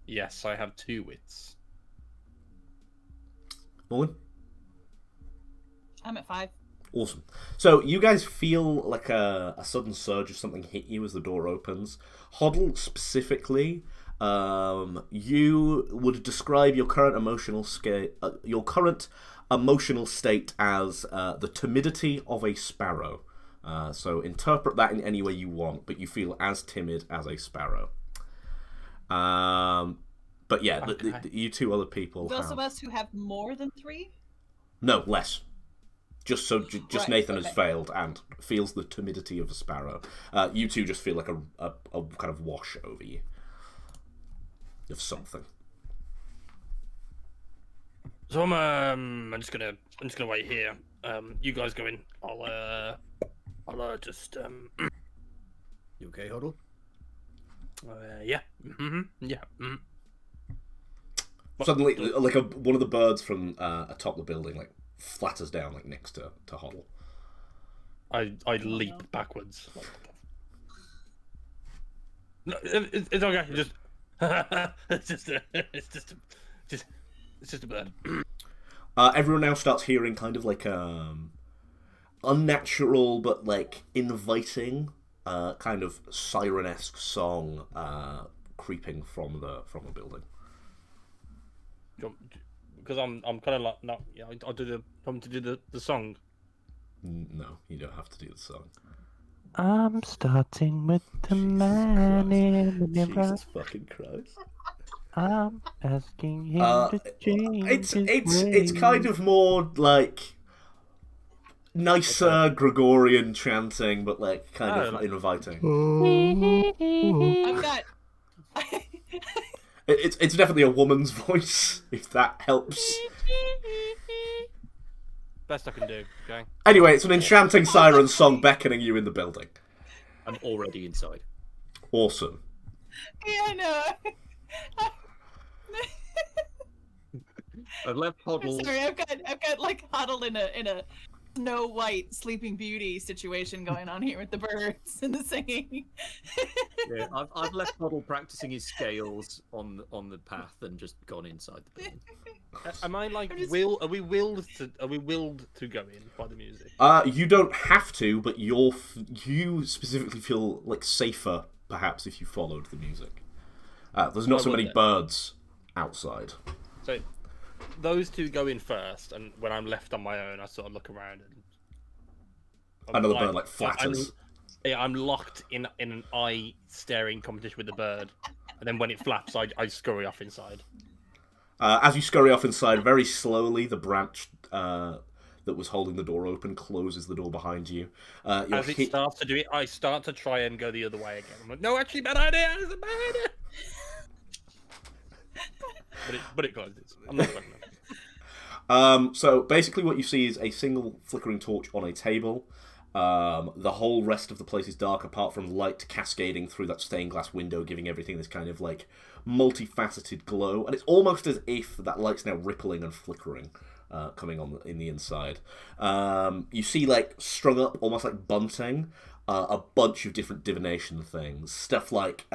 Yes, I have 2 wits. Morgan? I'm at 5. Awesome. So you guys feel like a sudden surge of something hit you as the door opens. Hoddle specifically, you would describe your current emotional state as the timidity of a sparrow. So interpret that in any way you want, but you feel as timid as a sparrow. But yeah, Okay. you 2 other people. Those of us who have more than 3? No, less. Just Right, Nathan okay. has failed and feels the timidity of a sparrow. You 2 just feel like a kind of wash over you of something. So I'm just gonna wait here. You guys go in. I'll just You okay, Huddle? yeah. Yeah. Suddenly, like one of the birds from atop the building like flatters down like next to Hoddle. I leap backwards. No, it's okay. Just it's just a bird. Everyone now starts hearing kind of like unnatural but like inviting kind of siren-esque song creeping from the building. Because I'm kind of like not. Yeah, I'll do the song. No, you don't have to do the song. I'm starting with the man in the mirror. Jesus fucking Christ. I'm asking him to change It's kind of more like nicer Gregorian chanting, but like kind of inviting. I've got. It's definitely a woman's voice, if that helps. Best I can do. Okay. Anyway, it's an enchanting siren song beckoning you in the building. I'm already inside. Awesome. Yeah, I know. I've left Huddle. Sorry, I've got like Huddle in a Snow White Sleeping Beauty situation going on here with the birds and the singing. Yeah, I've left Huddle practicing his scales on the path and just gone inside the building. Am I like Are we willed to go in by the music? You don't have to, but you specifically feel like safer, perhaps, if you followed the music. There's not so many birds outside. So those 2 go in first, and when I'm left on my own, I sort of look around and Another bird like flatters. I'm locked in an eye staring competition with the bird, and then when it flaps, I scurry off inside. As you scurry off inside, very slowly, the branch that was holding the door open closes the door behind you. As it starts to do it, I start to try and go the other way again. I'm like, no, actually, bad idea. It's a bad idea. But it closes. I'm not fucking So basically what you see is a single flickering torch on a table. The whole rest of the place is dark apart from light cascading through that stained glass window, giving everything this kind of like multifaceted glow. And it's almost as if that light's now rippling and flickering, coming on in the inside. You see like strung up, almost like bunting, a bunch of different divination things. Stuff like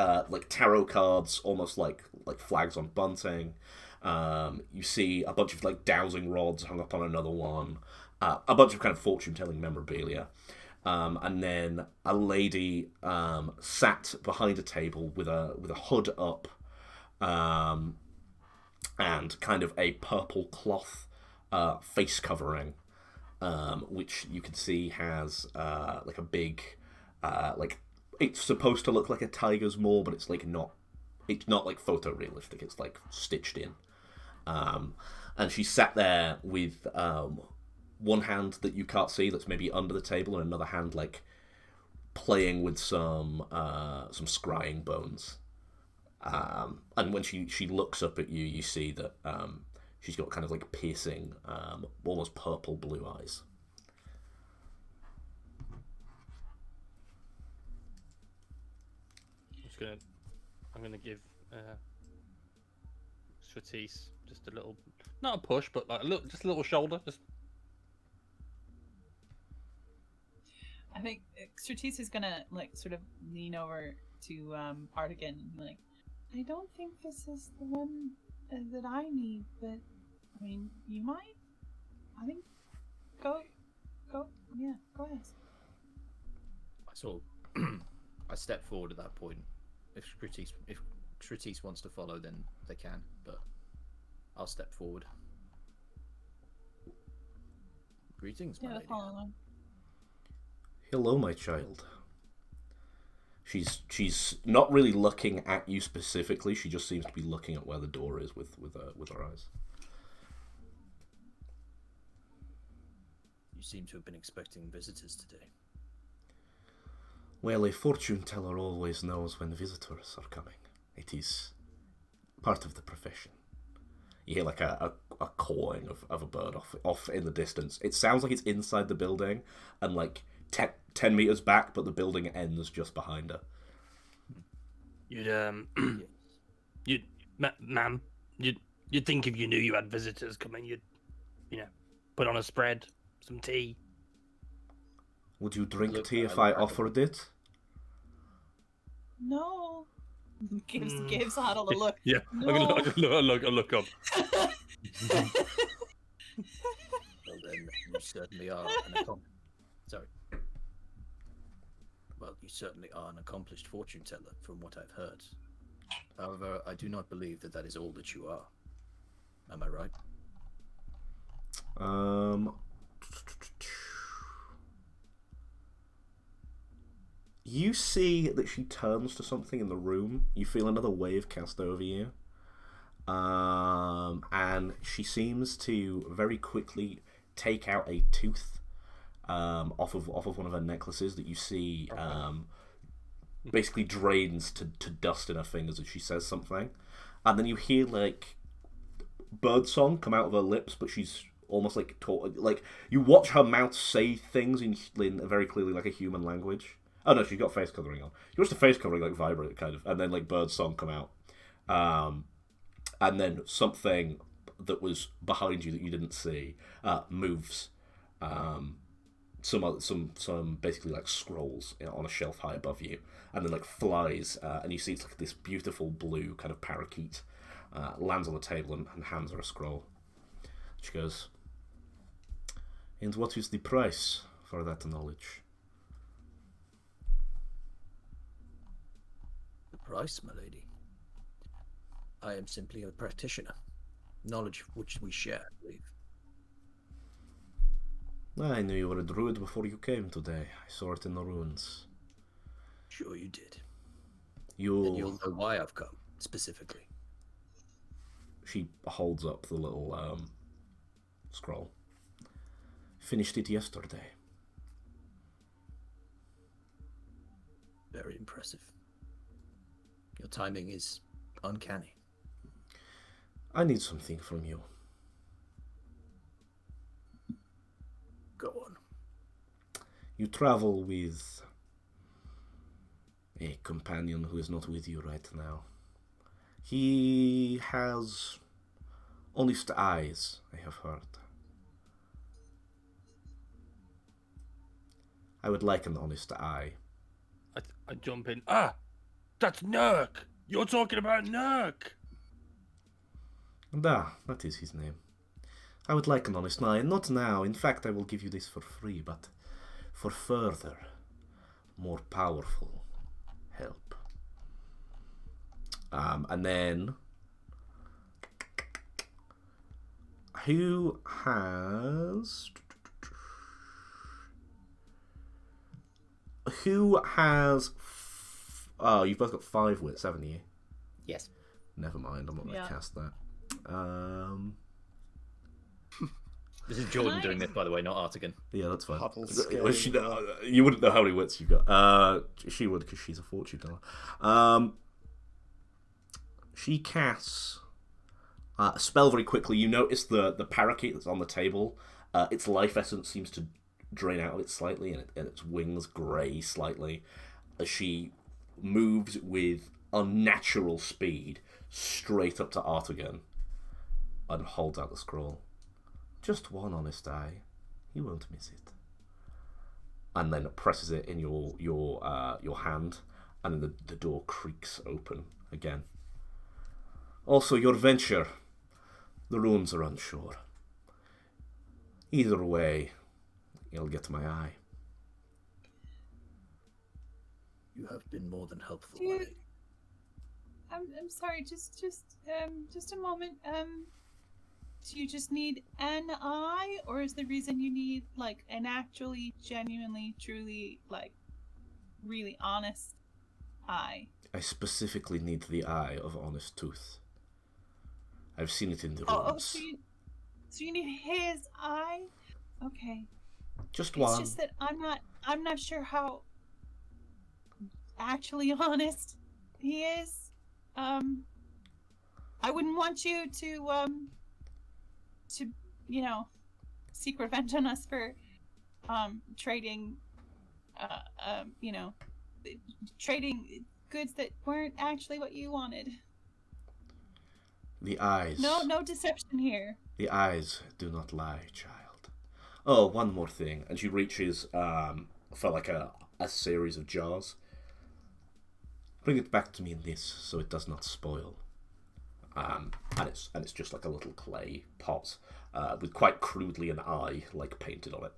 tarot cards, almost like flags on bunting. You see a bunch of like dowsing rods hung up on another one, a bunch of kind of fortune-telling memorabilia, and then a lady sat behind a table with a hood up, and kind of a purple cloth face covering, which you can see has like a big like it's supposed to look like a tiger's maw, but it's like not. It's not like photorealistic. It's like stitched in. And she sat there with one hand that you can't see that's maybe under the table, and another hand like playing with some scrying bones. And when she looks up at you, you see that she's got kind of like piercing, almost purple blue eyes. I'm gonna give Stratis just a little, not a push, but like just a little shoulder. Just. I think Stratis is gonna like sort of lean over to Artigan and be like, I don't think this is the one that I need, but I mean, you might. I think go ahead. So I step forward at that point. If Stratis wants to follow, then they can, but I'll step forward. Greetings, my lady. Follow along. Hello, my child. She's not really looking at you specifically. She just seems to be looking at where the door is with her eyes. You seem to have been expecting visitors today. Well, a fortune teller always knows when visitors are coming. It is part of the profession. You hear like a cawing of a bird off in the distance. It sounds like it's inside the building and like 10 meters back, but the building ends just behind her. Ma'am, you'd think if you knew you had visitors coming, you'd put on a spread, some tea. Would you drink tea if I offered it? No. Gives Huddle a look. Yeah, No. I look up. Well then, you certainly are you certainly are an accomplished fortune teller, from what I've heard. However, I do not believe that is all that you are. Am I right? You see that she turns to something in the room. You feel another wave cast over you. And she seems to very quickly take out a tooth off of one of her necklaces that you see basically drains to dust in her fingers as she says something. And then you hear like birdsong come out of her lips, but she's almost like you watch her mouth say things in very clearly like a human language. Oh no, she's got face covering on. You watch the face covering like vibrate kind of, and then like birdsong come out. And then something that was behind you that you didn't see moves. Some basically like scrolls on a shelf high above you, and then like flies, and you see it's like this beautiful blue kind of parakeet lands on the table and hands her a scroll. She goes, "And what is the price for that knowledge?" The price, my lady. I am simply a practitioner. Knowledge which we share, I believe. I knew you were a druid before you came today. I saw it in the ruins. Sure you did. You... And you'll know why I've come, specifically. She holds up the little scroll. Finished it yesterday. Very impressive. Your timing is uncanny. I need something from you. Go on. You travel with a companion who is not with you right now. He has honest eyes, I have heard. I would like an honest eye. I jump in. Ah, that's Nurk. You're talking about Nurk. And that is his name. I would like an honest eye, not now. In fact, I will give you this for free, but for further, more powerful help. And then, who has... Oh, you've both got 5 wits, haven't you? Yes. Never mind, I'm not going to cast that. This is Jordan doing this, by the way, not Artigan. Yeah, that's fine. Huddle Well, scale. you wouldn't know how many wits you've got. She would, because she's a fortune teller. She casts a spell very quickly. You notice the parakeet that's on the table. Its life essence seems to drain out of it slightly, and its wings grey slightly, as she moves with unnatural speed straight up to Artigan and holds out the scroll. Just one honest eye. You won't miss it. And then presses it in your hand, and then the door creaks open again. Also, your venture. The runes are unsure. Either way, you'll get my eye. You have been more than helpful. Dude, I'm sorry. Just a moment. Do you just need an eye, or is the reason you need like an actually, genuinely, truly, like, really honest eye? I specifically need the eye of Honest Tooth. I've seen it in the Oh, runes. so you need his eye? Okay. Just It's one. just that I'm not sure how actually honest he is. I wouldn't want you to seek revenge on us for trading trading goods that weren't actually what you wanted. The eyes. No deception here. The eyes do not lie, child. Oh, one more thing. And she reaches for like a series of jars. Bring it back to me in this, so it does not spoil. And it's just like a little clay pot with quite crudely an eye like painted on it.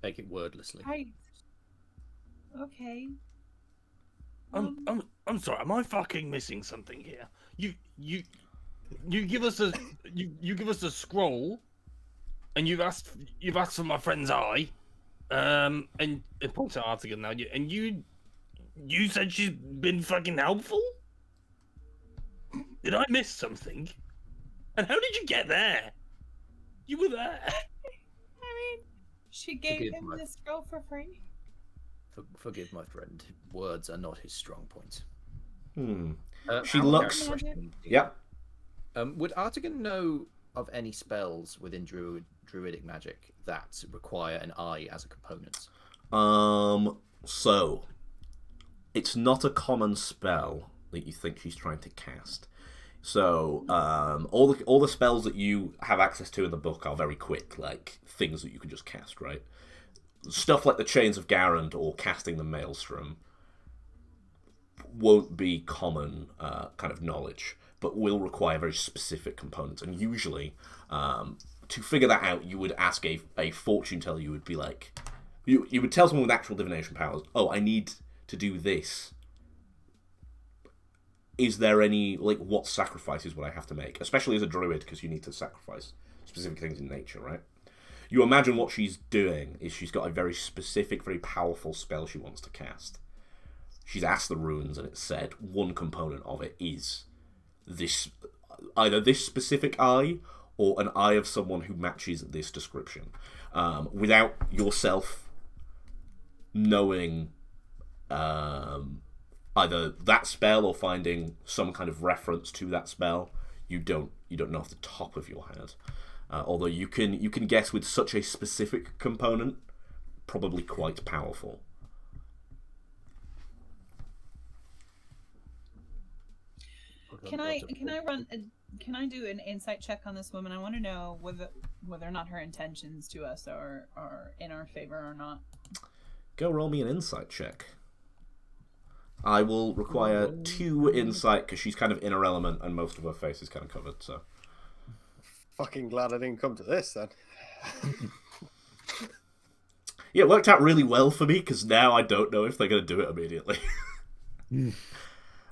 Take it wordlessly. Right. Okay. I'm sorry. Am I fucking missing something here? You give us a you give us a scroll, and you've asked for my friend's eye, and it points at Artigan now. And you said she's been fucking helpful. Did I miss something? And how did you get there? You were there. I mean, she gave Forgive him my- the scroll for free. Forgive my friend. Words are not his strong point. She out of looks- character question, Yep. Would Artigan know of any spells within druidic magic that require an eye as a component? So it's not a common spell that you think she's trying to cast. So all the spells that you have access to in the book are very quick, like things that you can just cast, right? Stuff like the Chains of Garand or casting the Maelstrom won't be common kind of knowledge, but will require very specific components. And usually, to figure that out, you would ask a fortune teller. You would be like, you would tell someone with actual divination powers, "Oh, I need to do this. Is there any, like, what sacrifices would I have to make?" Especially as a druid, because you need to sacrifice specific things in nature, right? You imagine what she's doing is she's got a very specific, very powerful spell she wants to cast. She's asked the runes, and it said one component of it is this, either this specific eye or an eye of someone who matches this description. Without yourself knowing either that spell or finding some kind of reference to that spell, you don't know off the top of your head. Although you can guess with such a specific component, probably quite powerful. Can I do an insight check on this woman? I want to know whether or not her intentions to us are in our favor or not. Go roll me an insight check. I will require 2 insight because she's kind of in her element and most of her face is kind of covered. So Fucking glad I didn't come to this then. yeah, it worked out really well for me because now I don't know if they're going to do it immediately. You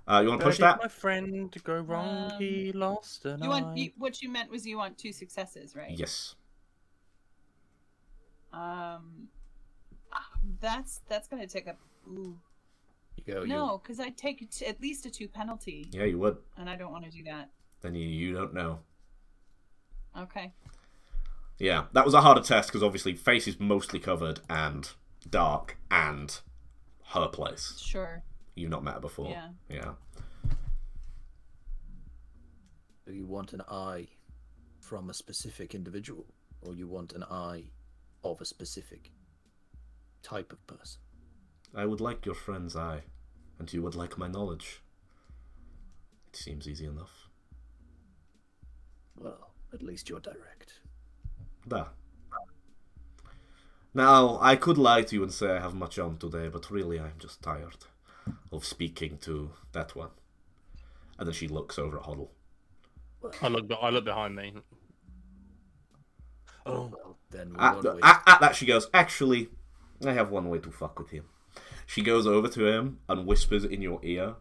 want to push that? My friend to go wrong, he lost an eye. What you meant was you want 2 successes, right? Yes. That's gonna take a. Ooh. No, because I'd take at least a 2 penalty. Yeah, you would. And I don't want to do that. Then you don't know. Okay. Yeah, that was a harder test because obviously face is mostly covered and dark and her place. Sure. You've not met her before. Yeah. Yeah. Do you want an eye from a specific individual, or you want an eye of a specific type of person? I would like your friend's eye, and you would like my knowledge. It seems easy enough. Well, at least you're direct. Da. Now, I could lie to you and say I have much on today, but really I'm just tired of speaking to that one. And then she looks over at Hoddle. I look behind me. Oh, well, then At that she goes, actually, I have one way to fuck with him. She goes over to him and whispers in your ear,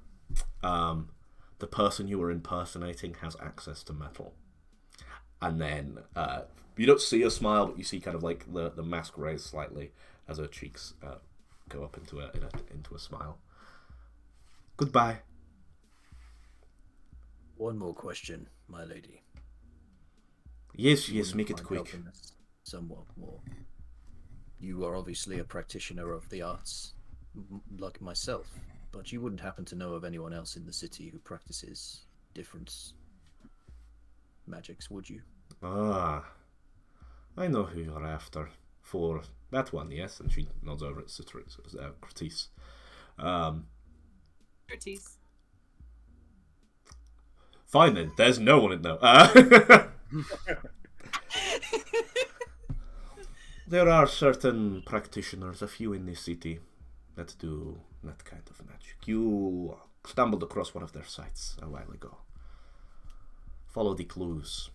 the person you were impersonating has access to metal. And then you don't see her smile, but you see kind of like the mask raise slightly as her cheeks go up into a smile. Goodbye. One more question, my lady. Yes, make it Mind quick. helping us somewhat more. You are obviously a practitioner of the arts, like myself, but you wouldn't happen to know of anyone else in the city who practices different magics, would you? Ah, I know who you're after. For that one, yes. And she nods over at Curtis. Curtis. Fine then, there's no one in there. There are certain practitioners, a few in this city, that do that kind of magic. You stumbled across one of their sites a while ago. Follow the clues,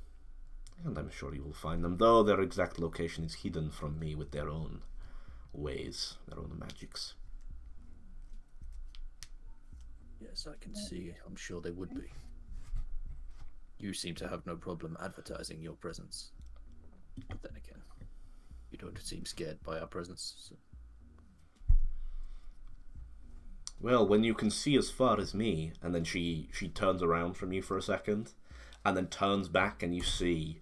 and I'm sure you will find them, though their exact location is hidden from me with their own ways, their own magics. Yes, I can see. I'm sure they would be. You seem to have no problem advertising your presence. But then again, you don't seem scared by our presence. So. Well, when you can see as far as me, and then she turns around from you for a second, and then turns back, and you see,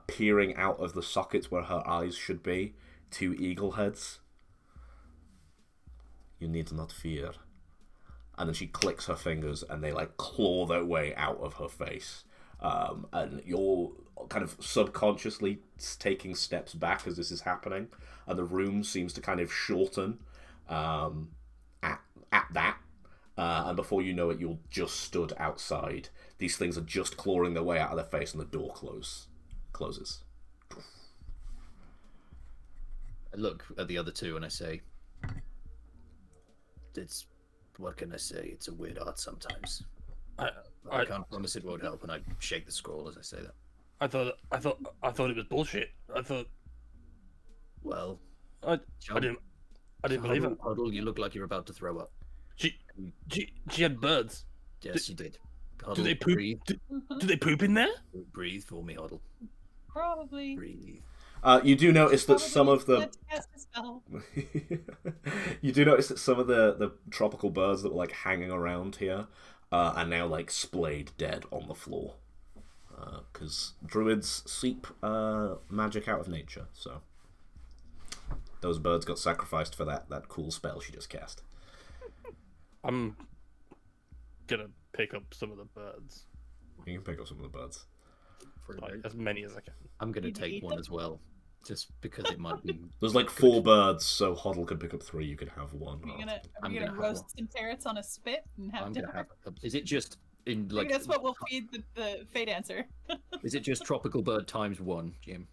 peering out of the sockets where her eyes should be, 2 eagle heads. You need not fear. And then she clicks her fingers, and they like claw their way out of her face. And you're kind of subconsciously taking steps back as this is happening, and the room seems to kind of shorten at that. And before you know it, you're just stood outside. These things are just clawing their way out of their face, and the door closes. I look at the other 2 and I say, what can I say? It's a weird art sometimes. I can't promise it won't help, and I shake the scroll as I say that. I thought it was bullshit. Well, I didn't believe it. Huddle, you look like you're about to throw up. She had birds. Yes, she did. Huddle, Do they poop? Breathe. Do they poop in there? Breathe for me, Huddle. Probably. Breathe. You do notice that some of the Let's cast a spell. you do notice that some of the tropical birds that were like hanging around here are now like splayed dead on the floor, because druids seep magic out of nature. So those birds got sacrificed for that cool spell she just cast. I'm gonna pick up some of the birds. You can pick up some of the birds. Free Like, meat. as many as I can. I'm gonna Did you take eat one them? as well, just because it might be. There's like 4 birds, so Hoddle can pick up 3. You can have 1. Are you gonna, I'm are you gonna gonna have roast some ferrets on a spit and have I'm dinner? gonna have. Is it just in Maybe like? that's what we'll feed the fate answer. Is it just tropical bird times 1, Jim?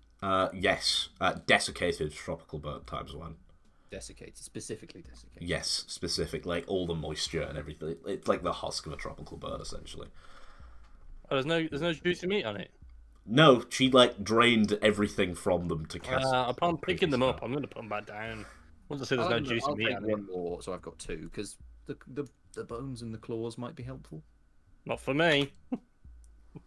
Yes. Desiccated tropical bird times 1. Desiccated, specifically desiccated. Yes, specific. Like all the moisture and everything. It's like the husk of a tropical bird, essentially. Oh, there's no juicy meat on it. No, she like drained everything from them to cast. Upon the picking them previous up, I'm gonna put them back down. Once I say I'll, there's no juicy I'll meat take on it. one more, so I've got 2, because the bones and the claws might be helpful. Not for me.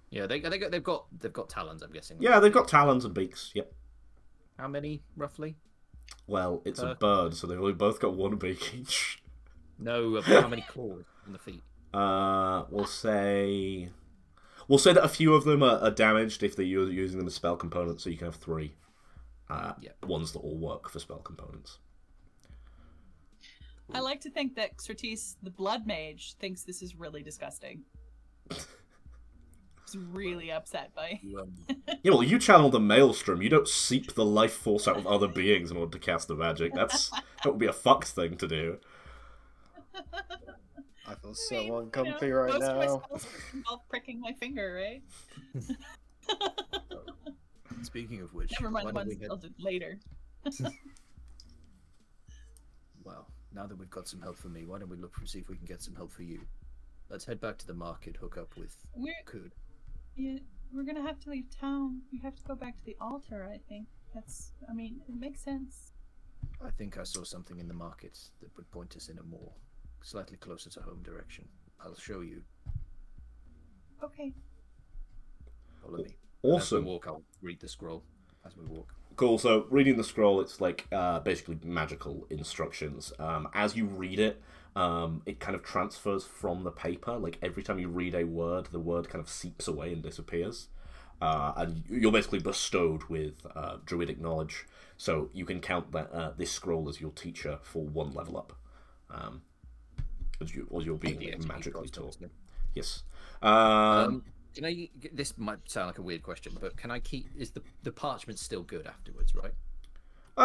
Yeah, they've got talons, I'm guessing. Yeah, they've got talons and beaks. Yep. How many roughly? Well, it's a Per- bird, so they've only both got 1 beak each. No, how many claws on the feet? We'll say that a few of them are damaged if they're using them as spell components, so you can have 3 ones that all work for spell components. I like to think that Xertis, the blood mage, thinks this is really disgusting. He's really upset by. Yeah, well, you channel the maelstrom. You don't seep the life force out of other beings in order to cast the magic. That would be a fucked thing to do. I feel so uncomfy right most now. of my spells involve pricking my finger, right? Speaking of which, Never mind why the don't ones we head... I'll do later. Well, now that we've got some help for me, why don't we look see if we can get some help for you? Let's head back to the market, hook up with Kud. We're gonna have to leave town. You have to go back to the altar, I think. I mean, it makes sense. I think I saw something in the market that would point us in a more slightly closer to home direction. I'll show you. Okay. Follow me. Awesome. As we walk, I'll read the scroll as we walk. Cool. So reading the scroll, it's like basically magical instructions. As you read it, it kind of transfers from the paper. Like every time you read a word, the word kind of seeps away and disappears. And you're basically bestowed with druidic knowledge. So you can count that this scroll as your teacher for 1 level up. As you're being like, magically taught. Yes. Can I? This might sound like a weird question, but can I keep? Is the parchment still good afterwards? Right.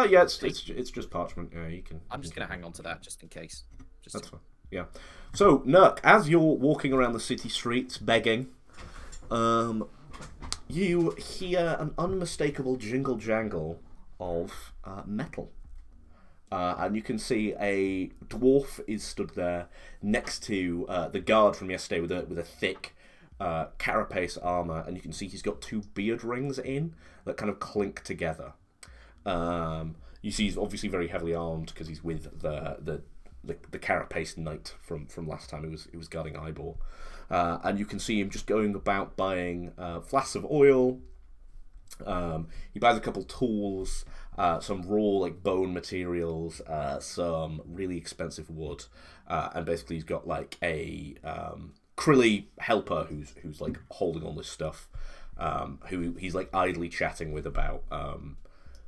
Yeah, it's just parchment. Yeah, you can. I'm just gonna hang on to that just in case. That's fine. Yeah. So, Nurk, as you're walking around the city streets begging, you hear an unmistakable jingle jangle of metal. And you can see a dwarf is stood there next to the guard from yesterday with a thick carapace armor, and you can see he's got 2 beard rings in that kind of clink together. You see he's obviously very heavily armed because he's with the carapace knight from last time he was guarding Ybor. And you can see him just going about buying flasks of oil. He buys a couple tools, some raw like bone materials, some really expensive wood, and basically he's got like a Krilly helper who's like holding all this stuff, who he's like idly chatting with about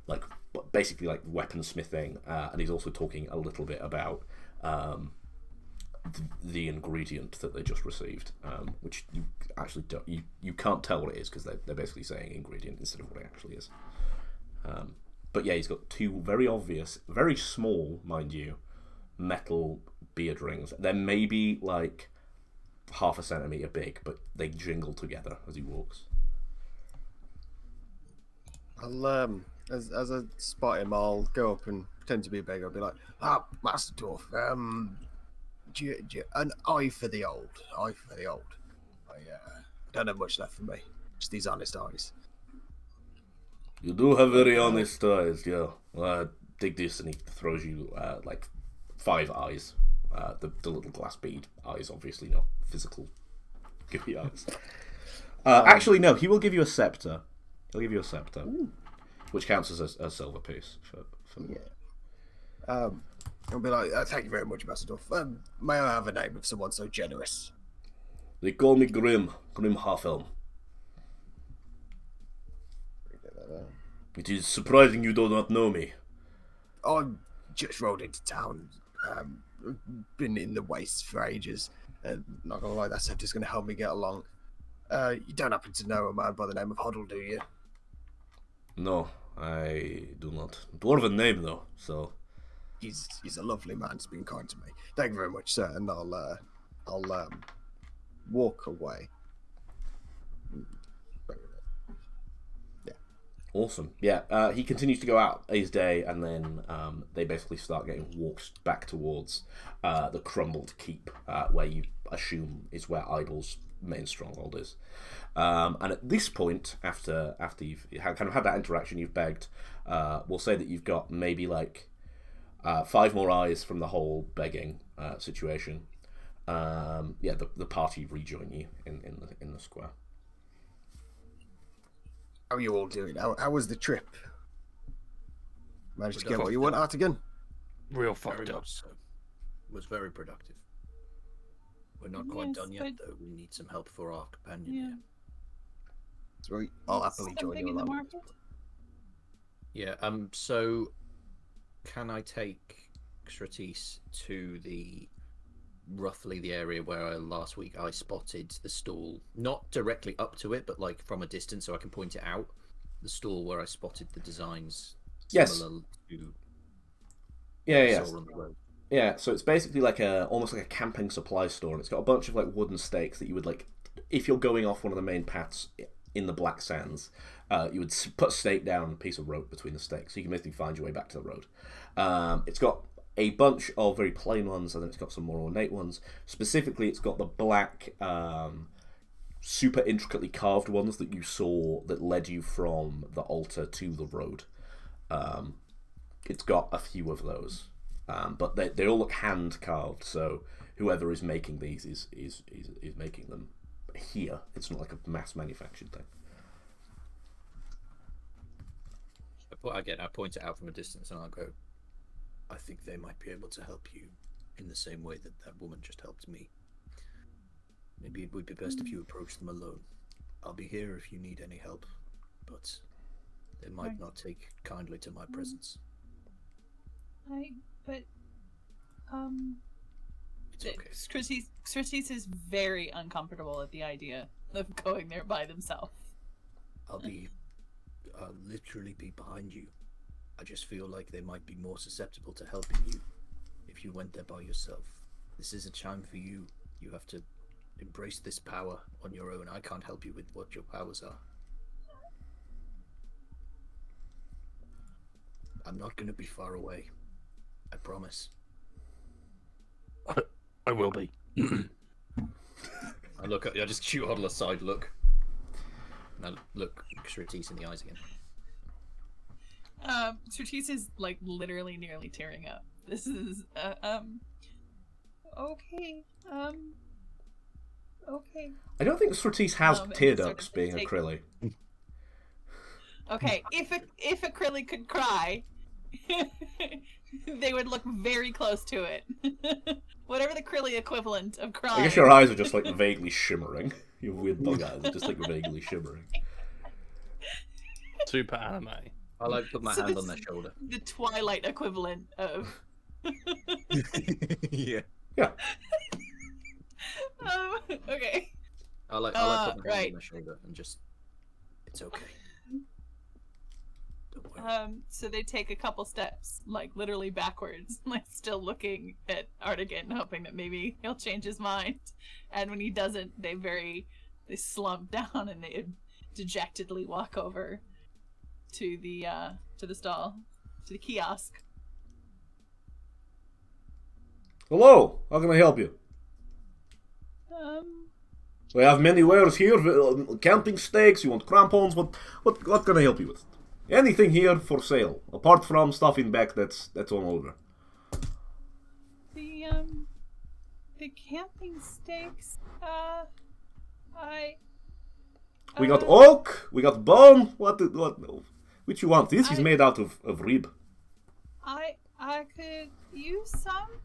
like basically like weaponsmithing, and he's also talking a little bit about the ingredient that they just received, which you actually don't, you can't tell what it is because they're basically saying ingredient instead of what it actually is. But yeah, he's got 2 very obvious, very small, mind you, metal beard rings. They're maybe like half a centimeter big, but they jingle together as he walks. I'll as I spot him, I'll go up and pretend to be a beggar. I'll be like, Master Dwarf, an eye for the old. I don't have much left for me. Just these honest eyes. You do have very honest eyes, yeah. Take this, and he throws you like 5 eyes. The little glass bead eyes, obviously not physical gooey eyes. Actually, no. He will give you a scepter. He'll give you a scepter, which counts as a silver piece for me. Yeah. I'll be like, thank you very much, Master Dwarf. May I have a name of someone so generous? They call me Grim Halfelm. It is surprising you do not know me. I just rode into town. Been in the wastes for ages. Not gonna lie, that scepter's gonna help me get along. You don't happen to know a man by the name of Hoddle, do you? No, I do not. Dwarven name though, so. He's a lovely man. He's been kind to me. Thank you very much, sir. And I'll walk away. Yeah. Awesome. Yeah, he continues to go out his day, and then they basically start getting walked back towards the crumbled keep, where you assume is where Idle's main stronghold is. And at this point, after you've kind of had that interaction, you've begged. We'll say that you've got maybe like 5 more eyes from the whole begging situation. Yeah, the party rejoin you in the square. How are you all doing? How was the trip? Managed to get what you want out again? Real Very fucked up. much so. It was very productive. We're not quite done yet, though. We need some help for our companion here. Sweet. I'll happily join Something you in the along. market? Yeah. So, can I take Stratis to roughly the area where last week I spotted the stall? Not directly up to it, but like from a distance, so I can point it out. The stall where I spotted the designs. Yes. Similar to Yeah. saw on the road. Yeah, so it's basically like almost like a camping supply store, and it's got a bunch of like wooden stakes that you would like, if you're going off one of the main paths in the Black Sands, you would put a stake down, a piece of rope between the stakes, so you can basically find your way back to the road. It's got a bunch of very plain ones, and then it's got some more ornate ones. Specifically, it's got the black, super intricately carved ones that you saw that led you from the altar to the road. It's got a few of those. But they all look hand carved, so whoever is making these is making them here. It's not like a mass manufactured thing. I point it out from a distance, and I'll go, I think they might be able to help you in the same way that woman just helped me. Maybe it would be best if you approach them alone. I'll be here if you need any help, but they might not take kindly to my presence. It's okay. Stratis is very uncomfortable at the idea of going there by themselves. I'll literally be behind you. I just feel like they might be more susceptible to helping you if you went there by yourself. This is a time for you. You have to embrace this power on your own. I can't help you with what your powers are. I'm not going to be far away. I promise. I will be. I just shoot Hoddle a side look. And I look Stratis in the eyes again. Stratis is like literally nearly tearing up. This is okay. Okay. I don't think Stratis has tear and sort ducts, of being a take- Krilly. Okay, if Acrylic could cry, they would look very close to it. Whatever the Krilly equivalent of crying. I guess your eyes are just like vaguely shimmering. Your weird bug eyes are just like vaguely shimmering. Super anime. I like put my So hand this on their is shoulder. The Twilight equivalent of. Yeah. Yeah. Okay. I like put my hand right. on their shoulder and just. It's okay. Don't worry. So they take a couple steps, like literally backwards, like still looking at Artigan, hoping that maybe he'll change his mind. And when he doesn't, they slump down and they dejectedly walk over to the stall, to the kiosk. Hello, how can I help you? We have many wares here. Camping stakes. You want crampons? What can I help you with? Anything here for sale, apart from stuff in back that's on order. The camping stakes. We got oak. We got bone. What? Which you want? This is made out of rib. I could use some.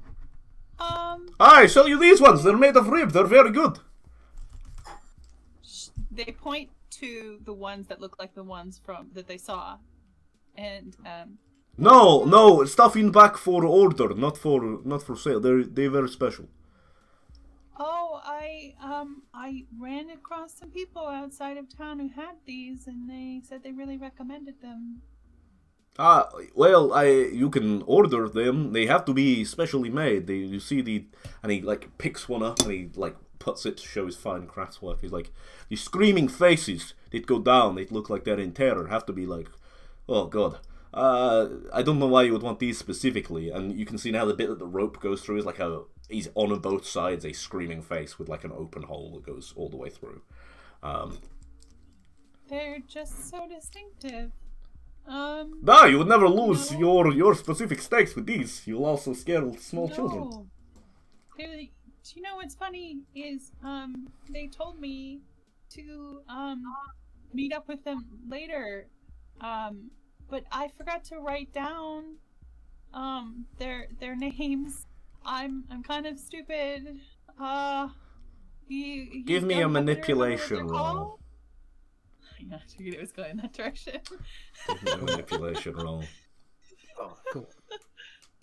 I sell you these ones. They're made of rib. They're very good. They point to the ones that look like the ones that they saw, and No, stuff in back for order, not for sale. They're very special. Oh, I ran across some people outside of town who had these, and they said they really recommended them. Well, you can order them. They have to be specially made. You see and he like picks one up and he like puts it to show his fine craftswork. He's like, the screaming faces that go down, they look like they're in terror. Have to be like, oh god. I don't know why you would want these specifically. And you can see now the bit that the rope goes through is like he's on both sides a screaming face with like an open hole that goes all the way through. They're just so distinctive. No, you would never lose your specific stakes with these. You'll also scare small children. Do you know what's funny is they told me to meet up with them later, but I forgot to write down their names. I'm kind of stupid. You Give me a manipulation roll. Yeah, I figured it was going in that direction. Give me a manipulation roll. Oh, cool.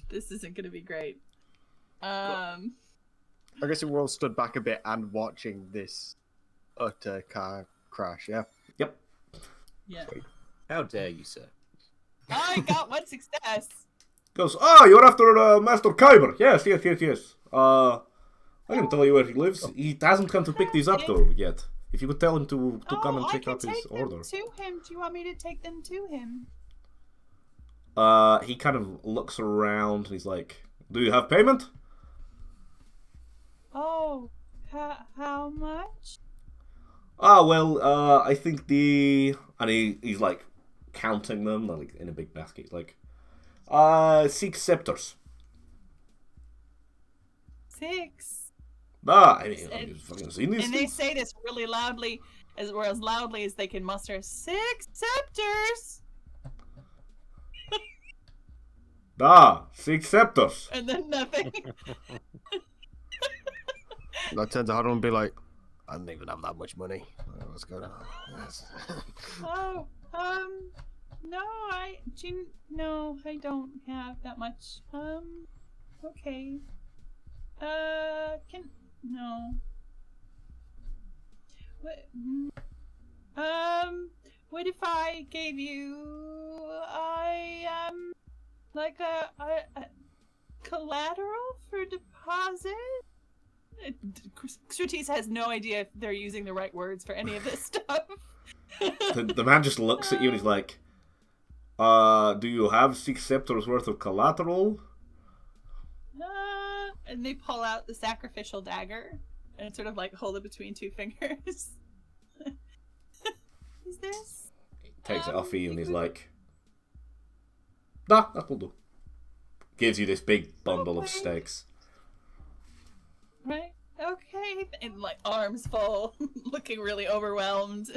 This isn't going to be great. I guess we're all stood back a bit and watching this utter car crash, yeah? Yep. Yeah. How dare you, sir? I got one success. Goes, you're after Master Kyber. Yes. I can tell you where he lives. He hasn't come to pick these up, though, yet. If you could tell him to come and pick up his order. I can take them to him. Do you want me to take them to him? He kind of looks around and he's like, do you have payment? Oh, how much? Well, I think and he's like counting them like in a big basket. Like, 6 scepters. 6. I mean, I've fucking seen these And things. they say this really loudly, as loudly as they can muster. 6 scepters. 6 scepters. And then nothing. I turn to Huddle and be like, I don't even have that much money. What's going on? Oh, no, I don't have that much. Okay. No. What if I gave you, like a collateral for deposit? Stratis has no idea if they're using the right words for any of this stuff. The man just looks at you and he's like, do you have 6 scepters worth of collateral? And they pull out the sacrificial dagger and sort of like hold it between 2 fingers. Is this? He takes it off you and he's like, that will do. Gives you this big bundle of stakes. Right. Okay. And like arms full, looking really overwhelmed.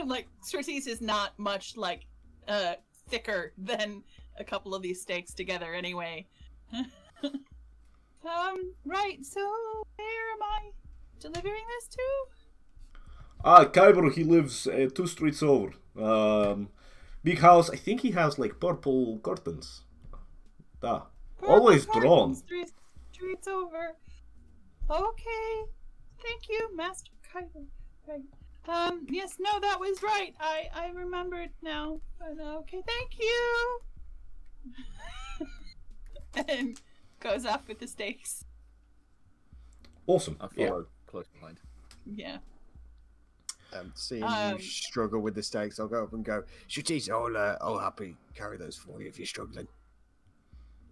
Like Stratis is not much like thicker than a couple of these stakes together anyway. Right, so where am I delivering this to? Kyber, he lives 2 streets over. Big house, I think he has like purple curtains. Always drawn. 3 streets over. Okay. Thank you, Master Kyber. Right. Yes, no, that was right. I remembered now. But, okay, thank you. And goes off with the stakes. Awesome. I follow close behind. Yeah. Seeing you struggle with the stakes, I'll go up and go, Stratis, I'll happy carry those for you if you're struggling.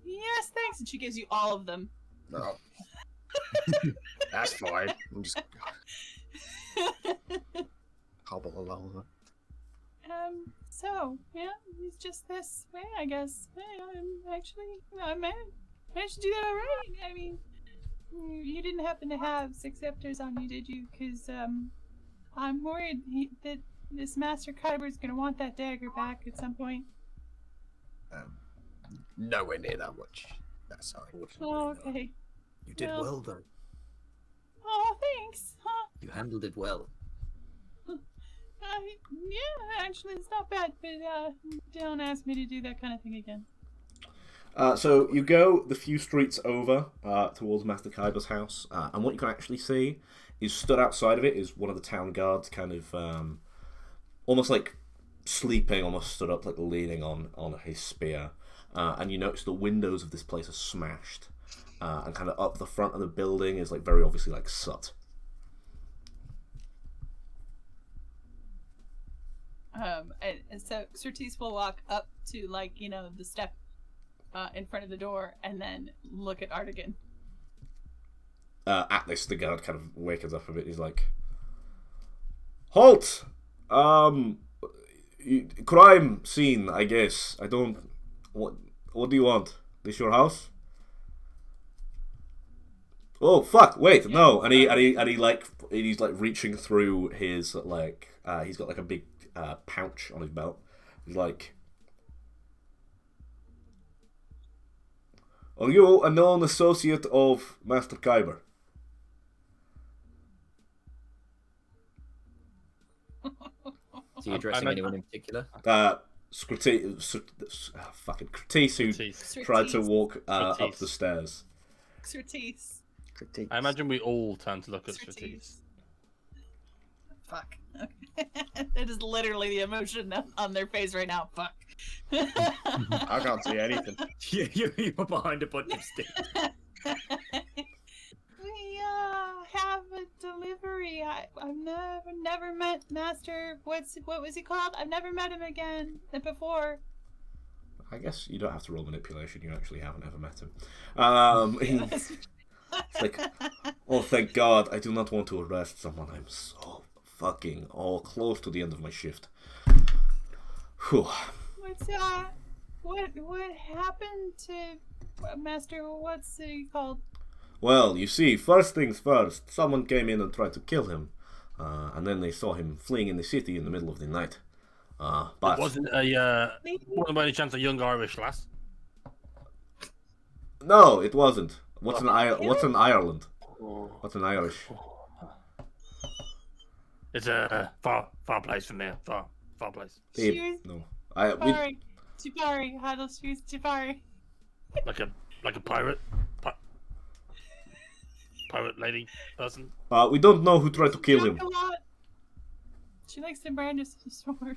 Yes, thanks. And she gives you all of them. No. That's fine. I'm just hobble along. So, yeah, it's just this way, I guess. I managed to do that alright. I mean, you didn't happen to have 6 scepters on you, did you? Because, I'm worried that this Master Kyber's gonna want that dagger back at some point. Nowhere near that much. That's sorry. Oh, okay. You did well, though. Oh, thanks. Huh? You handled it well. Yeah, actually, it's not bad, but don't ask me to do that kind of thing again. So you go the few streets over towards Master Kyber's house, and what you can actually see is stood outside of it is one of the town guards, kind of almost like sleeping, almost stood up, like leaning on his spear. And you notice the windows of this place are smashed, and kind of up the front of the building is like very obviously like soot. And so Surtees will walk up to the step in front of the door and then look at Artigan. At this, the guard kind of wakens up a bit. He's like, "Halt! Crime scene, I guess. I don't. What do you want? This your house?" Oh fuck! Wait, no. And he's like reaching through his he's got like a big pouch on his belt. He's like, "Are you a known associate of Master Kyber?" Is he addressing anyone in particular? Fucking Critice, who tried to walk up the stairs. Surtees. Critique. I imagine we all turn to look at Surtees. Fuck. It is literally the emotion on their face right now. Fuck. I can't see anything. You're behind a bunch of sticks. We have a delivery. I've never met Master. What was he called? I've never met him again before. I guess you don't have to roll manipulation. You actually haven't ever met him. It's like, oh, thank God, I do not want to arrest someone. I'm so fucking close to the end of my shift. Whew. What happened to Master? What's he called? Well, you see, first things first, someone came in and tried to kill him, and then they saw him fleeing in the city in the middle of the night. But It wasn't by any chance a young Irish lass? no, it wasn't. What's in Ireland? What's in Irish? It's a far place from here. Far place. She No, Tipari. How does she use Tipari? Like a pirate. Pirate lady person. we don't know who tried to kill him. She likes to brandish the sword.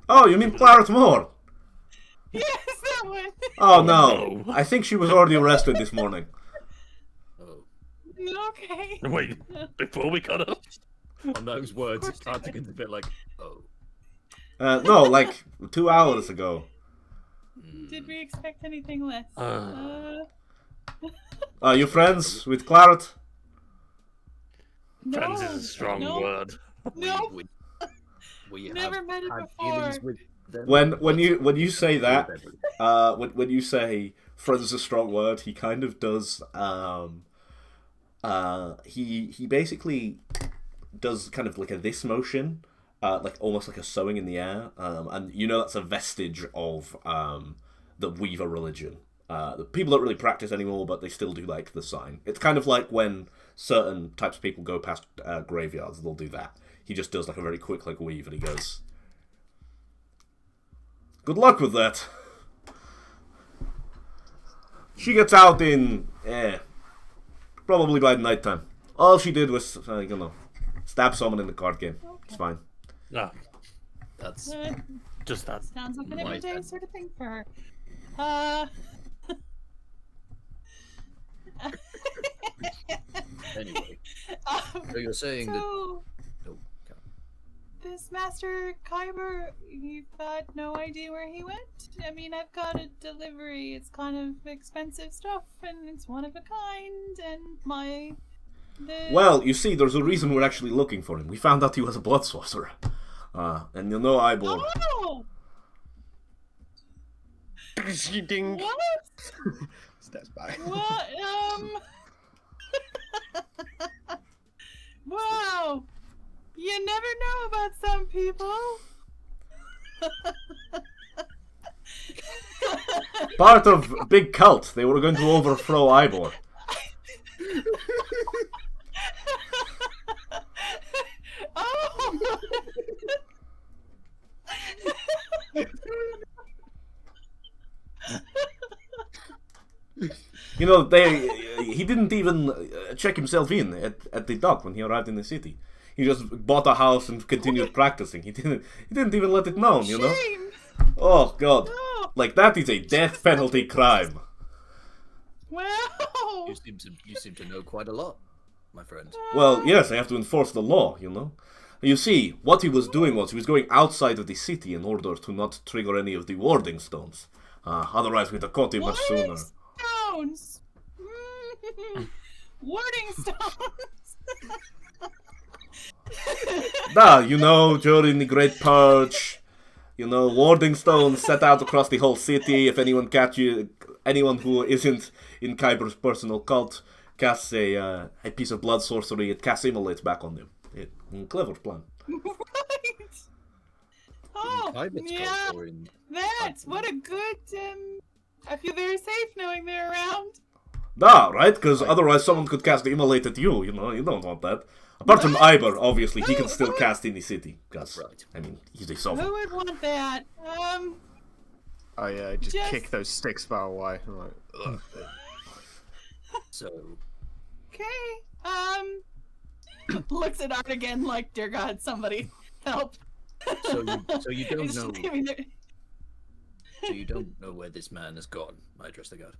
Oh, you mean Claret Moore? Yes, that one. Oh no, I think she was already arrested this morning. Oh. Okay. Wait, before we cut up. On those words, it's hard to get a bit like, oh. No, like 2 hours ago. Did we expect anything less? Are you friends with Claret? No, Friends is a strong word. No, We never have met it had before. dealings with them. When you say that, when you say friends is a strong word, he kind of does. He basically does kind of like a this motion, like almost like a sewing in the air, and you know that's a vestige of the Weaver religion. The people don't really practice anymore, but they still do like the sign. It's kind of like when certain types of people go past graveyards, they'll do that. He just does like a very quick like weave, and he goes, "Good luck with that." She gets out in probably by nighttime. All she did was stab someone in the card game. It's fine. No, That's just that. Sounds like an Right everyday then. sort of thing for her. anyway. So you're saying that. So, Oh, God. this Master Kyber, you've got no idea where he went? I mean, I've got a delivery. It's kind of expensive stuff, and it's one of a kind, and Well, you see, there's a reason we're actually looking for him. We found out he was a blood sorcerer. And you know Ybor. Oh! Ding. What? Steps back. What? Wow! You never know about some people. Part of a big cult. They were going to overthrow Ybor. Oh! You know, he didn't even check himself in at the dock when he arrived in the city. He just bought a house and continued practicing. He didn't even let it known, you know? Shame. Oh, God. No. Like, that is a death penalty crime. Wow. You seem to know quite a lot, my friend. Well, yes, I have to enforce the law, you know? You see, what he was doing was he was going outside of the city in order to not trigger any of the warding stones. Otherwise, we'd have caught him much sooner. Stones. Warding stones. You know, during the Great Purge, you know, warding stones set out across the whole city. If anyone who isn't in Kyber's personal cult casts a piece of blood sorcery, it casts immolates back on them. Clever plan. Right. Oh, Kyber's yeah. cult or in That's what a good. I feel very safe knowing they're around. Right? Because otherwise someone could cast the immolate at you, you know? You don't want that. Apart from Iber, obviously, he can still cast in the city. Because, Right. I mean, he's a Who sovereign. would want that? Oh yeah, just Just- kick those sticks far away. I'm like, ugh. so Okay. Looks at Art again like, dear God, somebody help. so you don't Just know leaving there. so you don't know where this man has gone. I address the guard.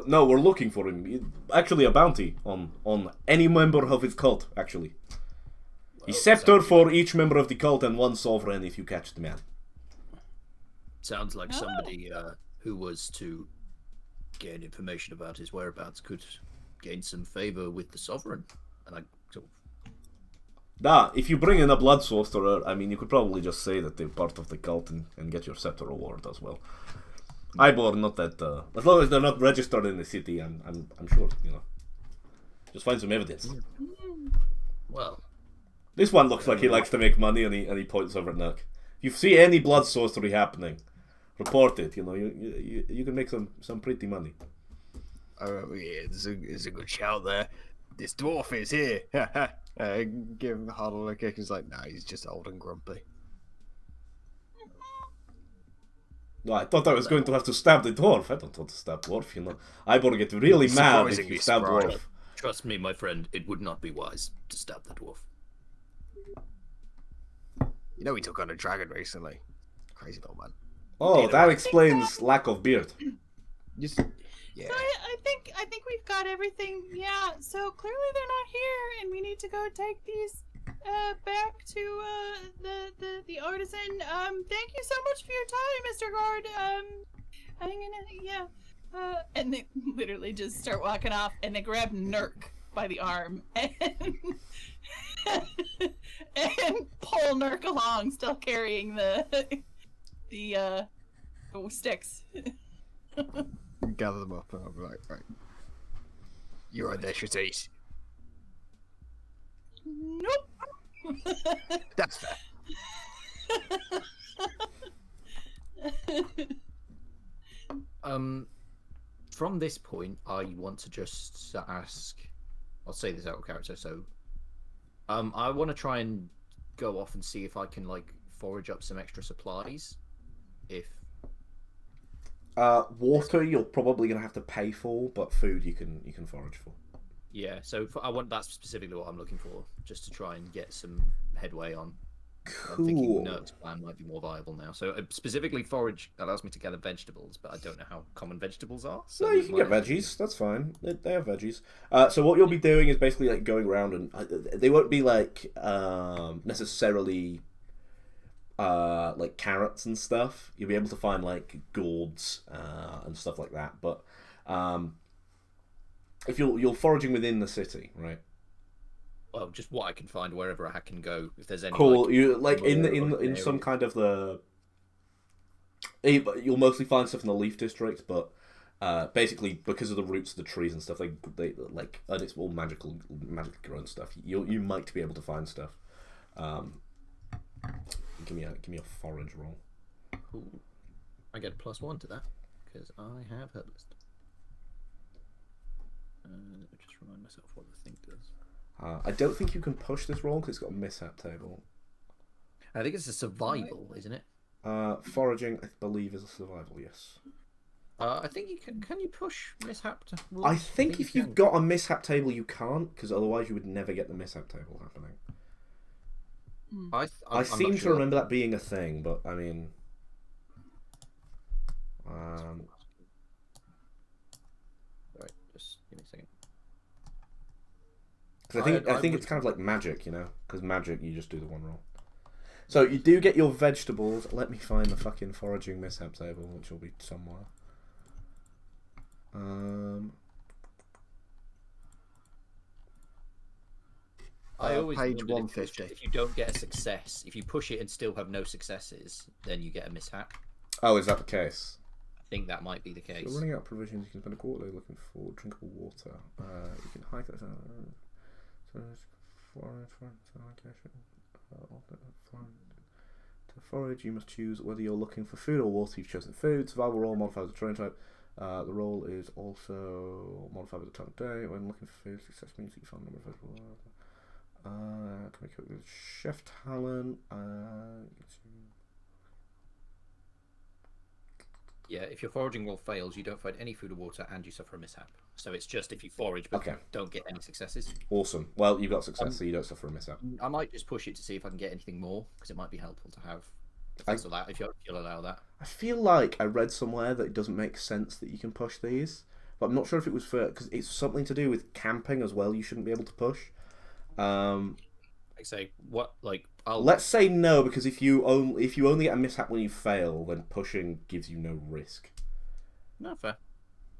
No, we're looking for him. Actually, a bounty on any member of his cult, actually. A scepter for each member of the cult and one sovereign if you catch the man. Sounds like Oh. somebody who was to gain information about his whereabouts could gain some favor with the sovereign. And I sort of, If you bring in a blood sorcerer, I mean, you could probably just say that they're part of the cult and get your scepter award as well. Ybor, not that. As long as they're not registered in the city, I'm sure, you know. Just find some evidence. well, This one looks like he likes to make money, and he points over at Nuck. If you see any blood sorcery happening, report it. You know, you can make some pretty money. Oh yeah, there's a good shout there. This dwarf is here. Give him Huddle a kick. He's like, nah, he's just old and grumpy. No, I thought I was going to have to stab the dwarf. I don't want to stab dwarf, you know. Ybor get really He's mad if surprisingly you stab spry. dwarf. trust me, my friend, it would not be wise to stab the dwarf. You know, he took on a dragon recently. Crazy old man. Oh, that explains lack of beard. Just yeah. So I think we've got everything. Yeah. So clearly they're not here, and we need to go take these back to the artisan. Thank you so much for your time, Mr. Guard. I'm gonna and they literally just start walking off, and they grab Nurk by the arm and and pull Nurk along, still carrying the sticks. Gather them up and I'll be like, right. You're on there, Shatis. Nope. That's fair. From this point, I want to just ask. I'll say this out of character. So, I want to try and go off and see if I can like forage up some extra supplies. If Water you're probably gonna have to pay for, but food you can forage for. yeah, so I want that's specifically what I'm looking for, just to try and get some headway on. I'm thinking Cool. Nurk's plan might be more viable now. So specifically forage allows me to gather vegetables, but I don't know how common vegetables are. So No, you can get veggies. That's fine. They have veggies. So what you'll be doing is basically like going around, and they won't be like necessarily like carrots and stuff. You'll be able to find like gourds and stuff like that. But if you're foraging within the city, right? Well, just what I can find wherever I can go. If there's any Cool. like, You like in more some areas. kind of the. You'll mostly find stuff in the Leaf District, but basically because of the roots of the trees and stuff, they like, and it's all magically grown stuff. You might be able to find stuff. Give me a forage roll. Cool. I get a +1 to that because I have herbalist. Let me just remind myself what the thing does. I don't think you can push this roll because it's got a mishap table. I think it's a survival, isn't it? Foraging, I believe, is a survival. Yes. I think you can. Can you push mishap to rules? I think if you you've can. got a mishap table, you can't, because otherwise you would never get the mishap table happening. I seem to remember that being a thing, but I mean, Right, just give me a second. because I think it's kind of like magic, you know, because magic you just do the one roll. So you do get your vegetables. Let me find the fucking foraging mishap table, which will be somewhere. I always page wondered 150. if you don't get a success, if you push it and still have no successes, then you get a mishap. Oh, is that the case? I think that might be the If case. you're running out of provisions, you can spend a quarter day looking for drinkable water. You can hike that. To forage, you must choose whether you're looking for food or water. You've chosen food. Survival roll modifies the terrain type. The roll is also modified by the time of day. When looking for food, success means that you find a number of vegetables. Can we cook with chef talent? Yeah, if your foraging roll fails, you don't find any food or water, and you suffer a mishap. So it's just if you forage but don't get any successes. Awesome. Well, you've got success, so you don't suffer a mishap. I might just push it to see if I can get anything more, because it might be helpful to have. If you'll allow that. I feel like I read somewhere that it doesn't make sense that you can push these, but I'm not sure if it was for because it's something to do with camping as well. You shouldn't be able to push. Like say what like I'll Let's say no, because if you only get a mishap when you fail, then pushing gives you no risk. No fair.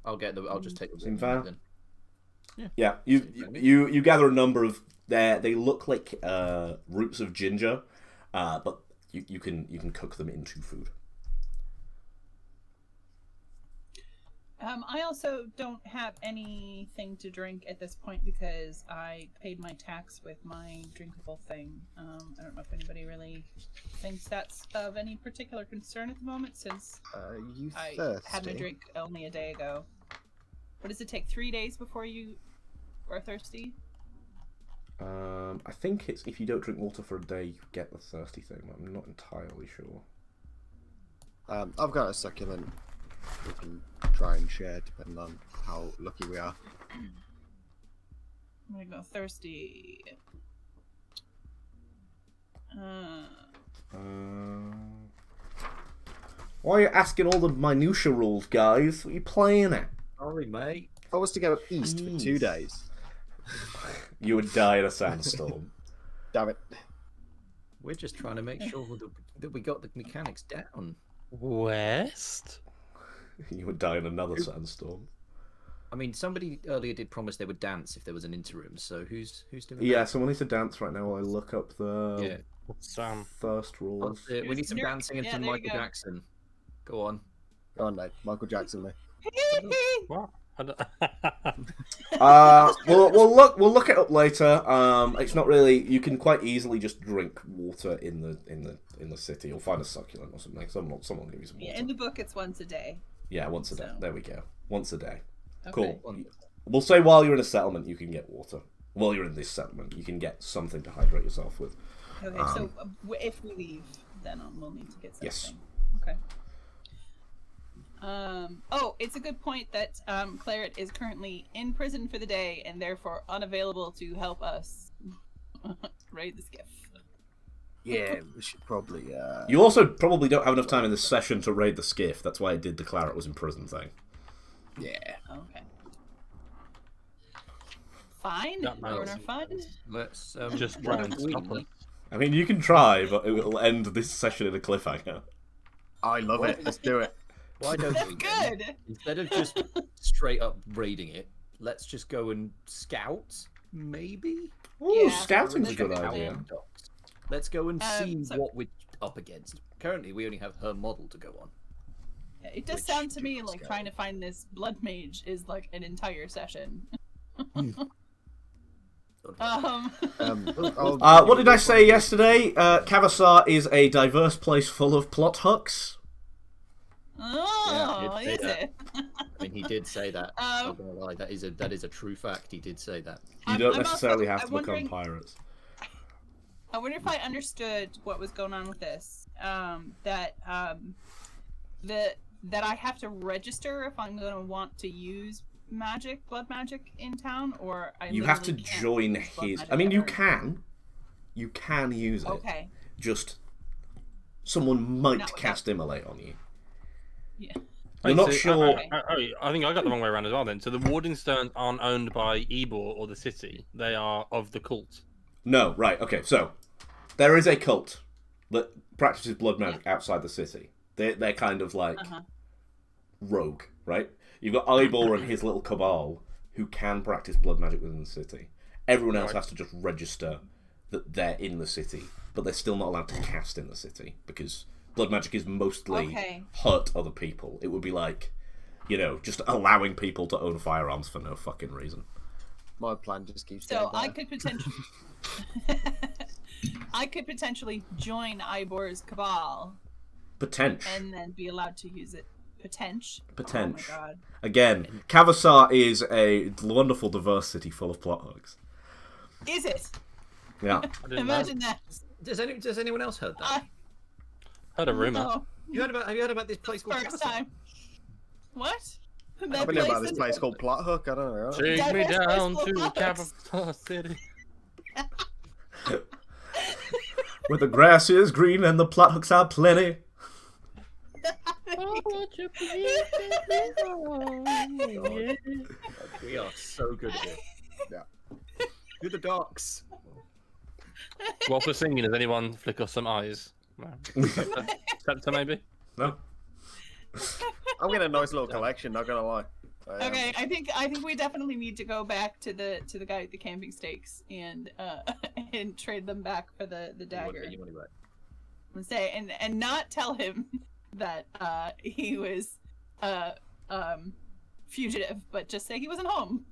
I'll just take the Seem warning fair? then. Yeah, you gather a number of they look like roots of ginger, but you can cook them into food. I also don't have anything to drink at this point because I paid my tax with my drinkable thing. I don't know if anybody really thinks that's of any particular concern at the moment since You I thirsty? had my drink only a day ago. What does it take? 3 days before you are thirsty? I think it's if you don't drink water for a day, you get the thirsty thing. I'm not entirely sure. I've got a succulent. We can try and share depending on how lucky we are. I'm gonna go thirsty. Why are you asking all the minutia rules, guys? What are you playing at? Sorry, mate. If I was to go east for 2 days, You would die in a sandstorm. damn it. We're just trying to make sure that we got the mechanics down. West? You would die in another sandstorm. I mean, somebody earlier did promise they would dance if there was an interim. So who's doing Yeah, that? someone needs to dance right now while I look up the Yeah. Sam. first rules. We need some You're- dancing into yeah, there you Michael go. Jackson. Go on. Go on, mate. Michael Jackson, mate. What? I don't... We'll look it up later. It's not really. You can quite easily just drink water in the city. You'll find a succulent or something. Someone will give you some water. Yeah, in the book, it's once a day. Yeah, once a day. So- There we go. Once a day. Okay. Cool. We'll say while you're in a settlement, you can get water. While you're in this settlement, you can get something to hydrate yourself with. Okay, so if we leave, then we'll need to get something. Yes. Okay. Oh, it's a good point that Claret is currently in prison for the day and therefore unavailable to help us raid the skiff. Yeah, we should probably. You also probably don't have enough time in this session to raid the skiff. That's why I did the Claret was in prison thing. Yeah. Okay. Fine. That You're matters. fun. Let's Just why try don't and we- stop them. I mean, you can try, but it will end this session in a cliffhanger. I love it. Let's do it. Why don't That's we then, good. instead of just straight up raiding it, let's just go and scout, maybe? Ooh, Yeah. scouting's a good Let's go idea. down. Let's go and see so- what we're up against. Currently, we only have her model to go on. It does Which sound to do me not like scale. trying to find this blood mage is like an entire session. What did I say yesterday? Cavasar is a diverse place full of plot hooks. Oh, Yeah, is say it? I mean, he did say that. Not gonna lie, that is a true fact. He did say that. You don't I'm necessarily also- have to I'm become wondering- pirates. I wonder if I understood what was going on with this. That the that I have to register if I'm going to want to use blood magic in town, or I You have to literally can't join use blood his. magic I mean, you ever? can. You can use it. Okay. Just someone might Not without- cast Immolate on you. Yeah. You're Wait, not so- sure. I think I got the wrong way around as well. Then, so the Warding Stones aren't owned by Ebor or the city; they are of the cult. No, right, okay, so there is a cult that practices blood magic outside the city. They're kind of like rogue, right? You've got Ivor and his little cabal who can practice blood magic within the city. Everyone else has to just register that they're in the city, but they're still not allowed to cast in the city because blood magic is mostly hurt other people. It would be like, just allowing people to own firearms for no fucking reason. My plan just keeps So going I down. could potentially, join Ibor's cabal Potential. and then be allowed to use it. Potential. Oh my god. Again, Cavassar is a wonderful diverse city full of plot hooks. Is it? Yeah. Imagine that. Does anyone else heard that? Heard a rumor. No, Have you heard about this place called first Cavassar? time. What? I've been about this place called Plot Hook. I don't know. Take me Diverse down place to full of Cavassar City. Where the grass is green and the plot hooks are plenty. We are so good at it. Yeah. You're the docs. Whilst we're singing, does anyone flick us some eyes? No. Scepter, maybe? No. I'm getting a nice little collection. Not gonna lie. Okay, I think we definitely need to go back to the guy at the camping stakes and and trade them back for the dagger. You want to And say and not tell him that he was fugitive, but just say he wasn't home.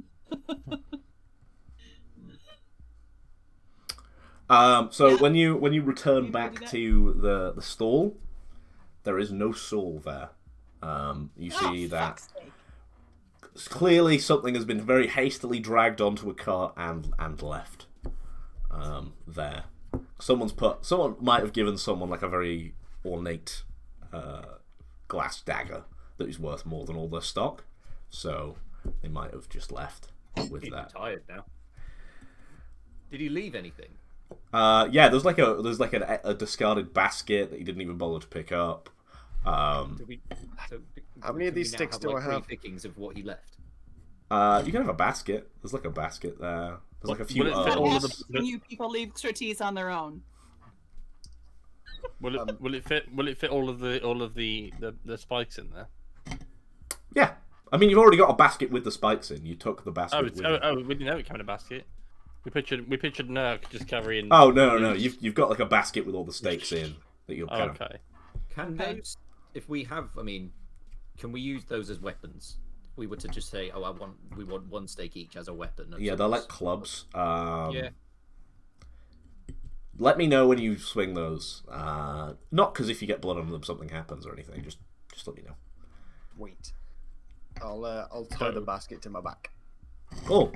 So Yeah. when you return You back do that? to the stall, there is no soul there. You see that fuck's sake. clearly something has been very hastily dragged onto a cart and left there. Someone might have given someone like a very ornate glass dagger that is worth more than all their stock, so they might have just left with He's that. tired now. Did he leave anything? Yeah, there's like a discarded basket that he didn't even bother to pick up. How many of these sticks do I have? Pickings of what he left. You can have a basket. There's like a basket there. There's like a few Will it fit herbs. all What of happens when you people leave treaties on their own? Will it fit all of the spikes in there? Yeah, I mean you've already got a basket with the spikes in. You took the basket. Oh, with you. we didn't know it came in a basket. We pictured Nurk just carrying. Oh no, you've got like a basket with all the stakes in that you're kind of. Okay. Can Okay. those, if we have, can we use those as weapons? If we were to just say, we want one stake each as a weapon. Yeah, they're like clubs. Yeah. Let me know when you swing those. Not because if you get blood on them, something happens or anything. Just let me know. Wait. I'll tie the basket to my back. Oh,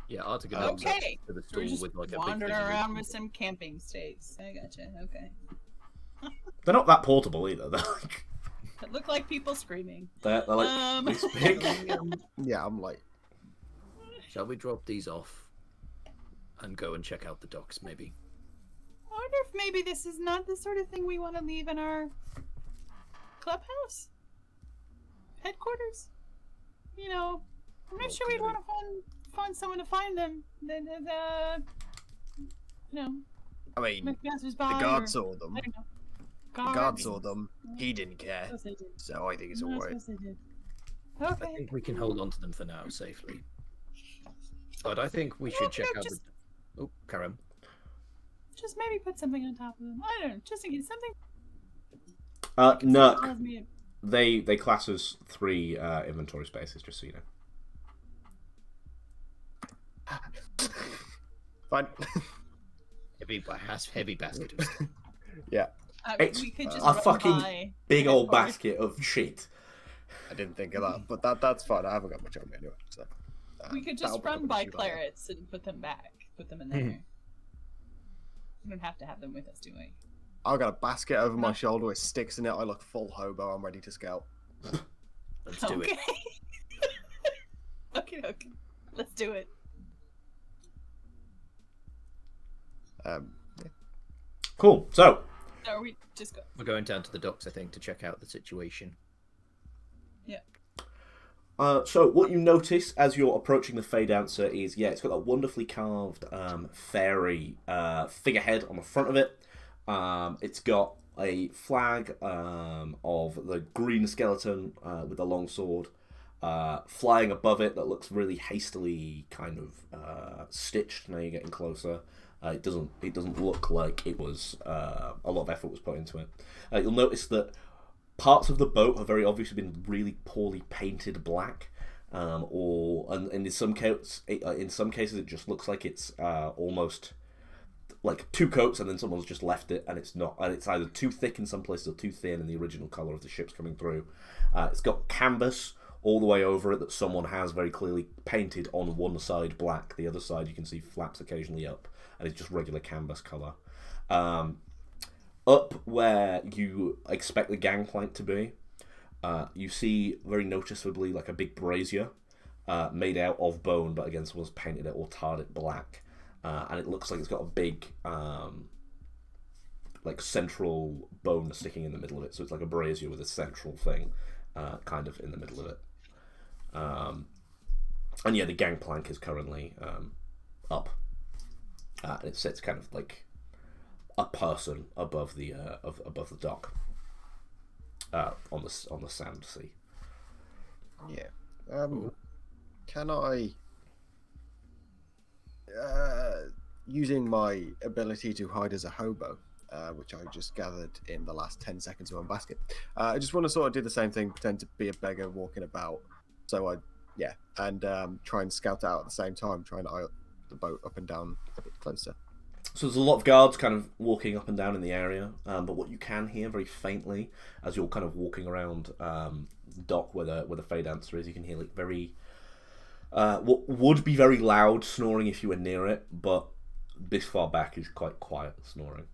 Yeah, Arta can help Okay. to the We're stall just with like a big wandering thing of around wood. with some camping stakes. I gotcha. Okay. they're not that portable either. They're like It looked like people screaming. they're like this big. Yeah, I'm like. Shall we drop these off and go and check out the docks, maybe? I wonder if maybe this is not the sort of thing we want to leave in our clubhouse headquarters. I'm not sure we'd want to find someone to find them. I mean, McMaster's the by. guard saw them. I don't know. The guard saw them. He didn't care. Of course they did. So I think it's Of alright. course they did. I Okay. think we can hold on to them for now safely. But I think we should check out just, the... Oh, Karam. just maybe put something on top of them. I don't know. Just in case something Nurk, tells me. they class as 3 inventory spaces, just so you know. Fine. Heavy basket of stuff. Yeah, It's We could just a run fucking by big old headquarters. basket of shit. I didn't think of that, but that's fine. I haven't got much on me anyway. So We could that'll just be run an by issue later. clarets and put them back. Put them in there. We don't have to have them with us, do we? I've got a basket over my shoulder with sticks in it. I look full hobo. I'm ready to scout. Let's do it. Okay, let's do it. Cool. So, So are we just go? We're going down to the docks, I think, to check out the situation. Yeah. So what you notice as you're approaching the Fey Dancer is, it's got that wonderfully carved fairy figurehead on the front of it. It's got a flag of the green skeleton with the long sword flying above it that looks really hastily kind of stitched. Now you're getting closer. It doesn't look like it was a lot of effort was put into it. You'll notice that parts of the boat have very obviously been really poorly painted black, and in some cases it just looks like it's almost like two coats and then someone's just left it, and it's not, and it's either too thick in some places or too thin in the original color of the ship's coming through. It's got canvas all the way over it that someone has very clearly painted on one side black, the other side you can see flaps occasionally up, and it's just regular canvas color. Up where you expect the gangplank to be, you see very noticeably like a big brazier made out of bone, but again someone's painted it or tarred it black, and it looks like it's got a big like central bone sticking in the middle of it, so it's like a brazier with a central thing kind of in the middle of it. And the gangplank is currently up, and it sits kind of like a person above the above the dock on the sand sea. Yeah. Can I, using my ability to hide as a hobo, which I just gathered in the last 10 seconds of my basket, I just want to sort of do the same thing, pretend to be a beggar walking about. So try and scout out at the same time, trying to eye the boat up and down a bit closer. So there's a lot of guards kind of walking up and down in the area, but what you can hear very faintly as you're kind of walking around the dock where the Fey Dancer is, you can hear like very what would be very loud snoring if you were near it, but this far back is quite quiet snoring.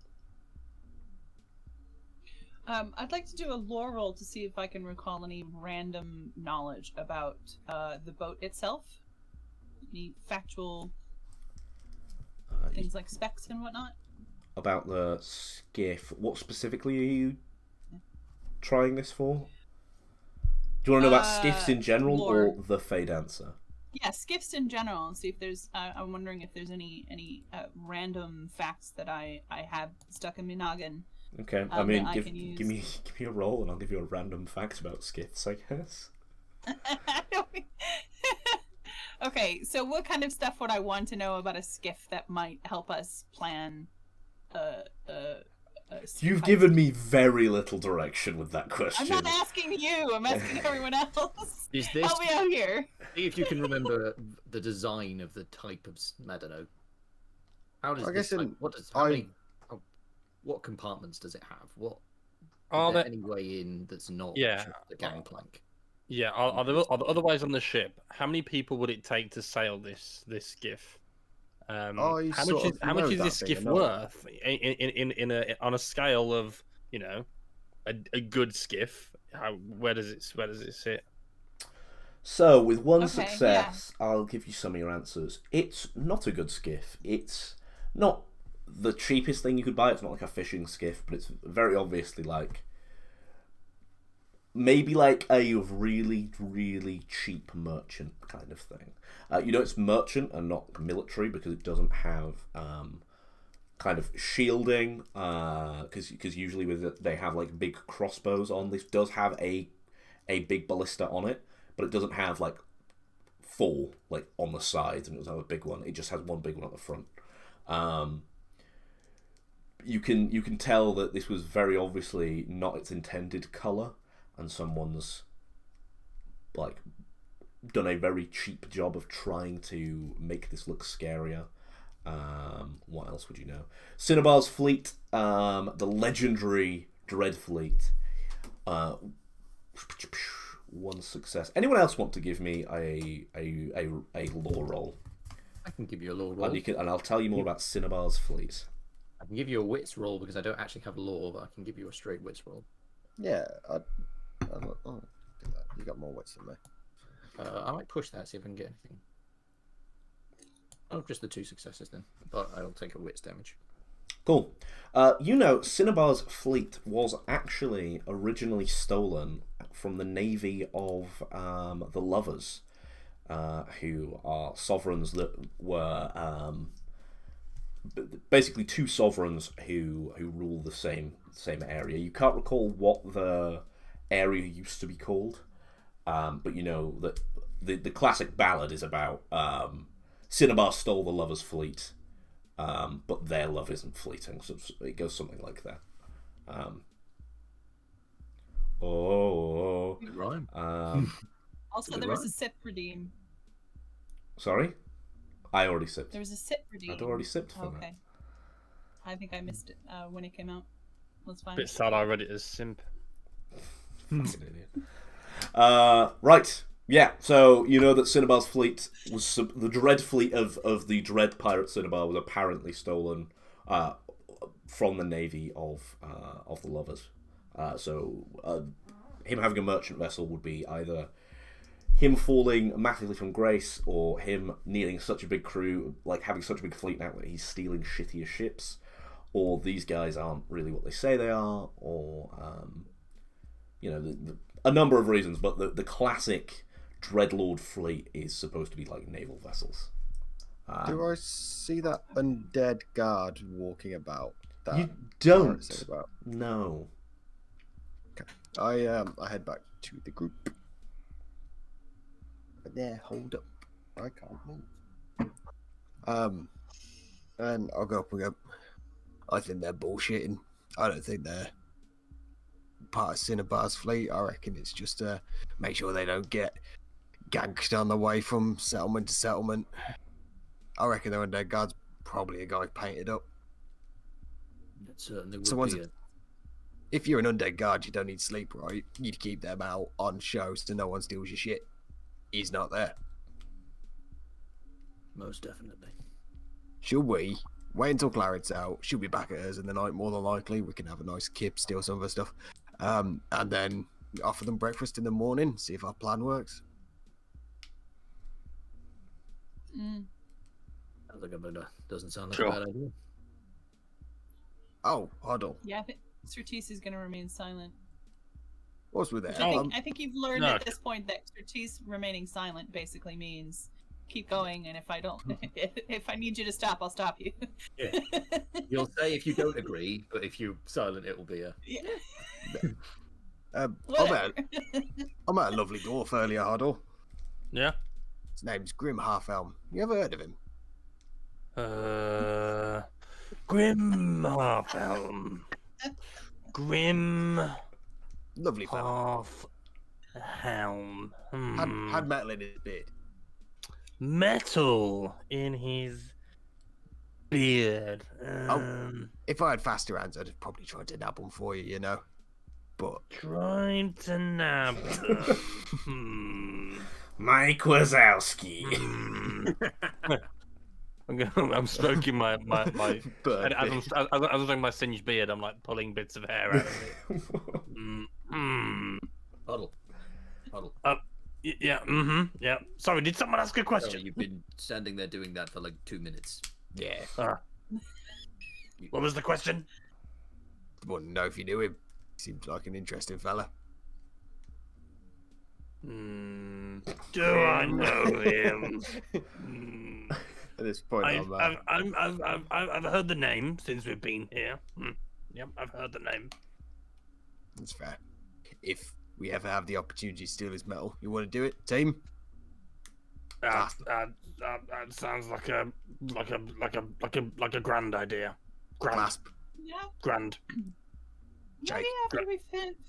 I'd like to do a lore roll to see if I can recall any random knowledge about the boat itself. Any factual things like specs and whatnot. About the skiff. What specifically are you trying this for? Do you want to know about skiffs in general lore. or the Fey Dancer? Yeah, skiffs in general, and see if there's. I'm wondering if there's any random facts that I have stuck in my noggin. Okay, I mean, I give can me a roll, and I'll give you a random fact about skiffs, I guess. Okay, so what kind of stuff would I want to know about a skiff that might help us plan You've given me very little direction with that question. I'm not asking you. I'm asking everyone else. Is this? Help me out here. See if you can remember the design of the type of. I don't know. How does I guess what compartments does it have? What? Are Is there there any way in that's not Yeah. just the gangplank? Yeah, are there other ways on the ship? How many people would it take to sail this skiff? How much is this skiff worth on a scale of a good skiff? Where does it sit? So, with one Okay, success, I'll give you some of your answers. It's not a good skiff. It's not the cheapest thing you could buy. It's not like a fishing skiff, but it's very obviously like maybe like a really, really cheap merchant kind of thing. It's merchant and not military because it doesn't have kind of shielding. Because usually they have like big crossbows on. This does have a big ballista on it, but it doesn't have like 4 like on the sides, and it doesn't have a big one. It just has one big one at the front. You can tell that this was very obviously not its intended color, and someone's like done a very cheap job of trying to make this look scarier. What else would you know? Cinnabar's fleet, the legendary Dread Fleet. One success. Anyone else want to give me a lore roll? I can give you a lore roll. And I'll tell you more about Cinnabar's fleet. I can give you a wits roll because I don't actually have lore, but I can give you a straight wits roll. Yeah, oh, do that. You got more wits than me. I might push that, see if I can get anything. Oh, just the 2 successes then, but I'll take a wits damage. Cool. Cinnabar's fleet was actually originally stolen from the navy of the Lovers, who are sovereigns that were basically 2 sovereigns who rule the same area. You can't recall what the area used to be called, but you know that the classic ballad is about Cinnabar stole the Lovers' fleet. But their love isn't fleeting, so it goes something like that. Good rhyme. Also, Good there was rhyme. a sip redeem. Sorry? I already sipped. There was a sip redeem. I'd already sipped for Okay. I think I missed it when it came out. That's fine. Bit sad I read it as simp. Fucking idiot. Right. Yeah, so you know that Cinnabar's fleet was the Dread fleet of the Dread pirate Cinnabar was apparently stolen from the navy of the Lovers. Him having a merchant vessel would be either him falling massively from grace, or him needing such a big crew, like having such a big fleet now that he's stealing shittier ships, or these guys aren't really what they say they are, or a number of reasons. But the classic Dreadlord fleet is supposed to be like naval vessels. Do I see that undead guard walking about? That You pirate don't. said about? No. I head back to the group. But there, hold up. I can't move. And I'll go up and go, I think they're bullshitting. I don't think they're part of Cinnabar's fleet. I reckon it's just to make sure they don't get ganked on the way from settlement to settlement. I reckon their undead guard's probably a guy painted up. That certainly would Someone's- be it. If you're an undead guard, you don't need sleep, right? You'd keep them out on show so no one steals your shit. He's not there. Most definitely. Should we wait until Claret's out? She'll be back at us in the night, more than likely. We can have a nice kip, steal some of her stuff, and then offer them breakfast in the morning. See if our plan works. Mm. Doesn't sound like Sure. a bad idea. Oh, Huddle. Yeah, I think Surtees is going to remain silent. What's with that? Which I think you've learned No. at this point that Surtees remaining silent basically means keep going, and if I don't, if I need you to stop, I'll stop you. Yeah. You'll say if you don't agree, but if you're silent, it will be a. Yeah. I Whatever. met a lovely dwarf earlier, Huddle. Yeah. His name's Grim Halfelm. You ever heard of him? Grim Halfelm. Grim Lovely fella. Halfelm. Had metal in his beard. Metal in his beard. If I had faster hands, I'd have probably tried to nab one for you, you know. But Trying to nab them. Mike Wazowski. I'm stroking my Bird as I'm doing my singed beard, I'm like pulling bits of hair out of it. Huddle. Yeah. Yeah. Sorry, did someone ask a So question? you've been standing there doing that for like 2 minutes. yeah, What was the question? wouldn't know if you knew him. Seems like an interesting fella. Do I know him? At this point, I've heard the name since we've been here. Yep, I've heard the name. That's fair. If we ever have the opportunity to steal his metal, you want to do it, team? That sounds like a grand idea. Clasp. Yeah. Grand. Jake. Maybe after we